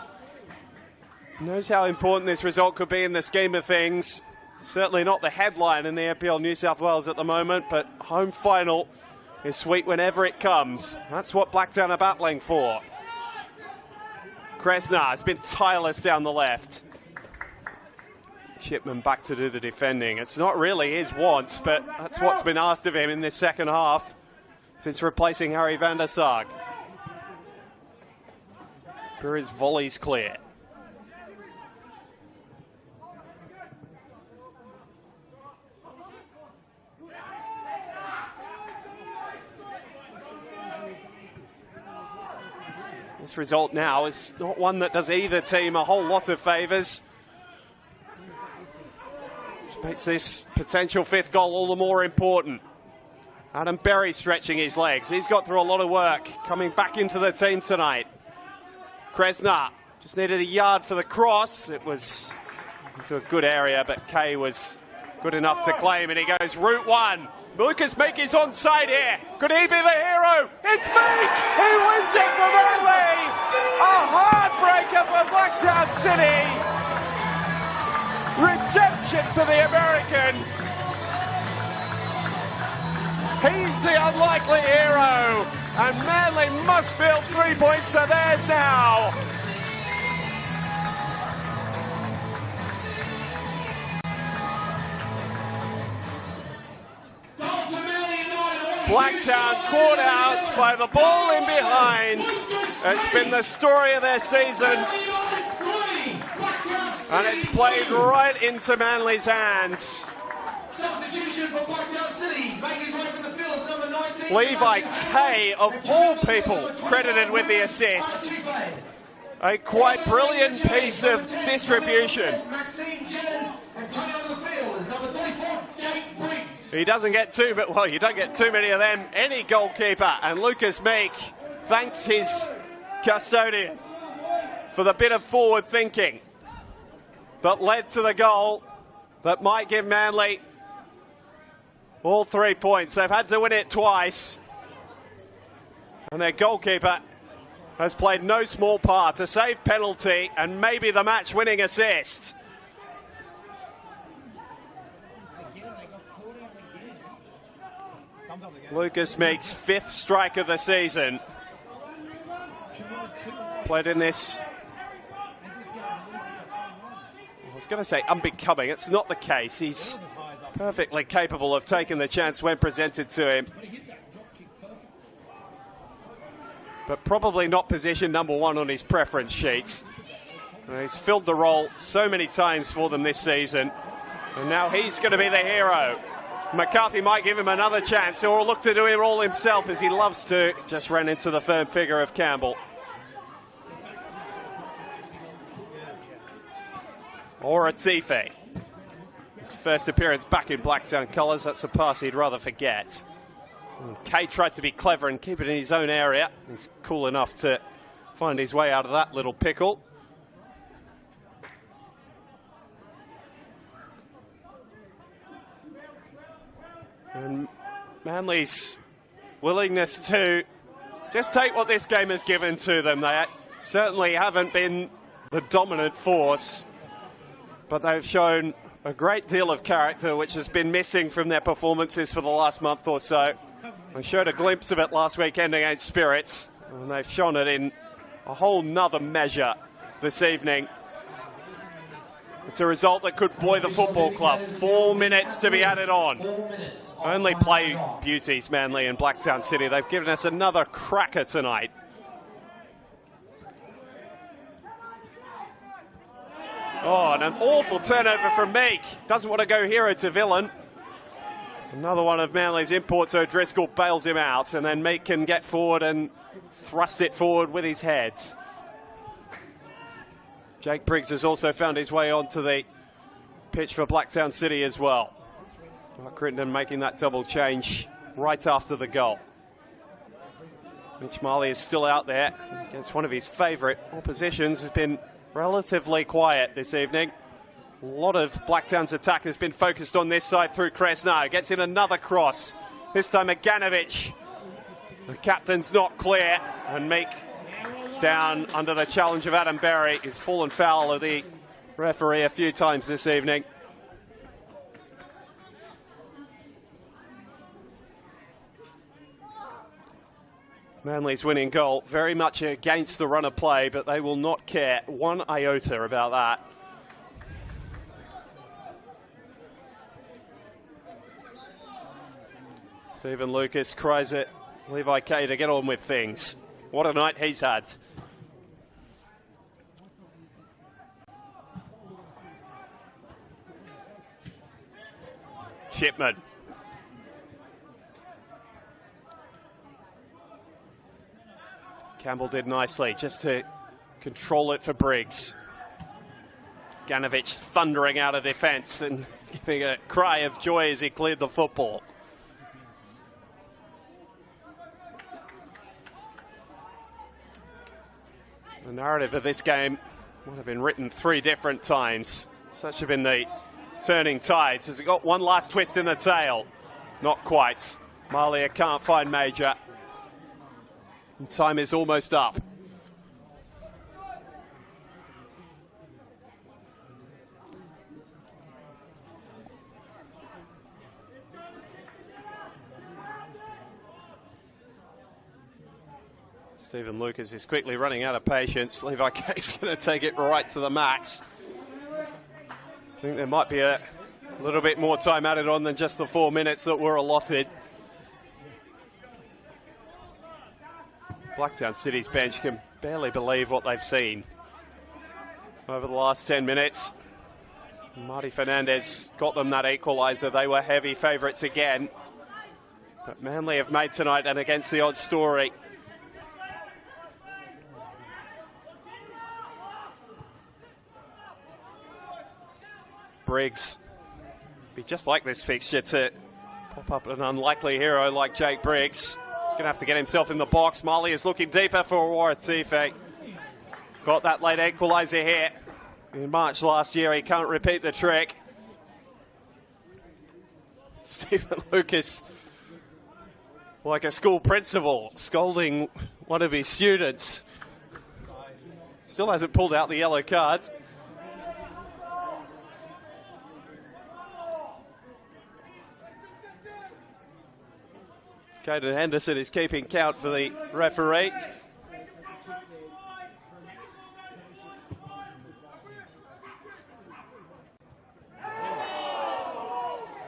Knows how important this result could be in the scheme of things. Certainly not the headline in the NPL New South Wales at the moment, but home final is sweet whenever it comes. That's what Blacktown are battling for. Kresnar has been tireless down the left. Chipman back to do the defending. It's not really his wants, but that's what's been asked of him in this second half since replacing Harry van der Sarg. Here his volley's clear. This result now is not one that does either team a whole lot of favours. Which makes this potential fifth goal all the more important. Adam Berry stretching his legs. He's got through a lot of work coming back into the team tonight. Kresnar just needed a yard for the cross. It was into a good area, but Kay was good enough to claim, and he goes route one. Lucas Meek is onside here. Could he be the hero? It's Meek! He wins it for Manly! A heartbreaker for Blacktown City! Redemption for the American! He's the unlikely hero, and Manly must feel 3 points are theirs now. Blacktown caught out by the ball in behind. It's been the story of their season, and it's played right into Manly's hands. Substitution for Blacktown City. Making his way from the field is number 19. Levi Kay, of all people, credited with the assist. A quite brilliant piece of distribution. Maxine Jennings, and coming onto the field is number 34, Jake Briggs. He doesn't get too, but well, you don't get too many of them. Any goalkeeper, and Lucas Meek thanks his custodian for the bit of forward thinking that led to the goal that might give Manly all 3 points. They've had to win it twice, and their goalkeeper has played no small part. A save penalty and maybe the match-winning assist. Lucas Meek's fifth strike of the season. Played in this, I was going to say unbecoming. It's not the case. He's perfectly capable of taking the chance when presented to him. But probably not position number one on his preference sheet. He's filled the role so many times for them this season. And now he's going to be the hero. McCarthy might give him another chance, or look to do it all himself as he loves to. Just ran into the firm figure of Campbell. Or Atife. His first appearance back in Blacktown colours. That's a pass he'd rather forget. Kay tried to be clever and keep it in his own area. He's cool enough to find his way out of that little pickle. And Manly's willingness to just take what this game has given to them. They certainly haven't been the dominant force, but they've shown a great deal of character, which has been missing from their performances for the last month or so. They showed a glimpse of it last weekend against Spirits, and they've shown it in a whole nother measure this evening. It's a result that could buoy the football club. 4 minutes to be added on. Only play beauties, Manly and Blacktown City. They've given us another cracker tonight. Oh, and an awful turnover from Meek. Doesn't want to go hero to villain. Another one of Manly's imports, O'Driscoll bails him out, and then Meek can get forward and thrust it forward with his head. Jake Briggs has also found his way onto the pitch for Blacktown City as well. Mark Crittenden making that double change right after the goal. Mitch Marley is still out there against one of his favourite oppositions. Has been relatively quiet this evening. A lot of Blacktown's attack has been focused on this side through Kresnar. Gets in another cross. This time Aganovich. The captain's not clear, and Meek down under the challenge of Adam Berry. He's fallen foul of the referee a few times this evening. Manly's winning goal, very much against the run of play, but they will not care one iota about that. Stephen Lucas cries at Levi Kay to get on with things. What a night he's had. Shipman. Campbell did nicely just to control it for Briggs. Ganovich thundering out of defence and giving a cry of joy as he cleared the football. The narrative of this game might have been written 3 different times. Such have been the turning tides. Has it got one last twist in the tail? Not quite. Malia can't find Major. And time is almost up. Stephen Lucas is quickly running out of patience. Levi Kay's going to take it right to the max. I think there might be a little bit more time added on than just the 4 minutes that were allotted. Blacktown City's bench can barely believe what they've seen over the last 10 minutes. Marty Fernandez got them that equaliser. They were heavy favourites again. But Manly have made tonight an against the odds story. Briggs. Be just like this fixture to pop up an unlikely hero like Jake Briggs. He's going to have to get himself in the box. Marley is looking deeper for Waratife. Got that late equaliser here in March last year. He can't repeat the trick. Stephen Lucas, like a school principal, scolding one of his students. Still hasn't pulled out the yellow card. Caden Henderson is keeping count for the referee.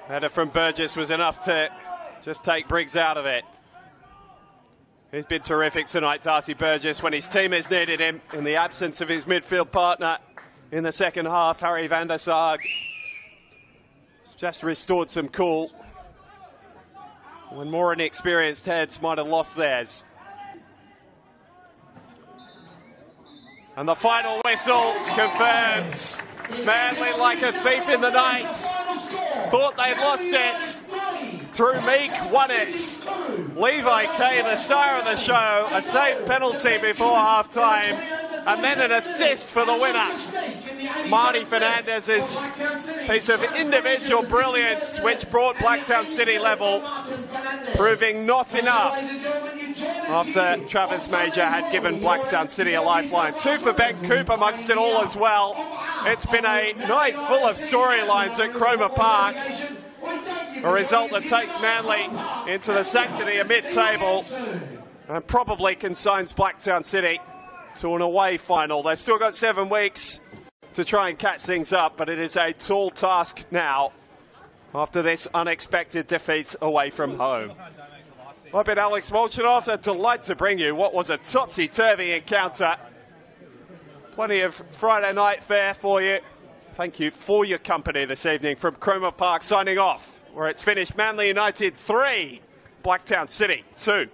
Header from Burgess was enough to just take Briggs out of it. He's been terrific tonight, Darcy Burgess, when his team has needed him in the absence of his midfield partner in the second half. Harry van der Sarg just restored some cool when more inexperienced heads might have lost theirs. And the final whistle confirms Manly, like a thief in the night, thought they'd lost it. Through Meek, won it. Levi Kay, the star of the show, a saved penalty before half-time, and then an assist for the winner. Marty Fernandez's piece of individual brilliance, which brought Blacktown City level, proving not enough after Travis Major had given Blacktown City a lifeline. 2 for Ben Cooper amongst it all as well. It's been a night full of storylines at Cromer Park. A result that takes Manly into the sanctity of mid-table and probably consigns Blacktown City to an away final. They've still got 7 weeks to try and catch things up, but it is a tall task now after this unexpected defeat away from home. I've been Alex Molchanoff. A delight to bring you what was a topsy-turvy encounter. Plenty of Friday night fare for you. Thank you for your company this evening from Cromer Park, signing off, where it's finished Manly United 3, Blacktown City 2.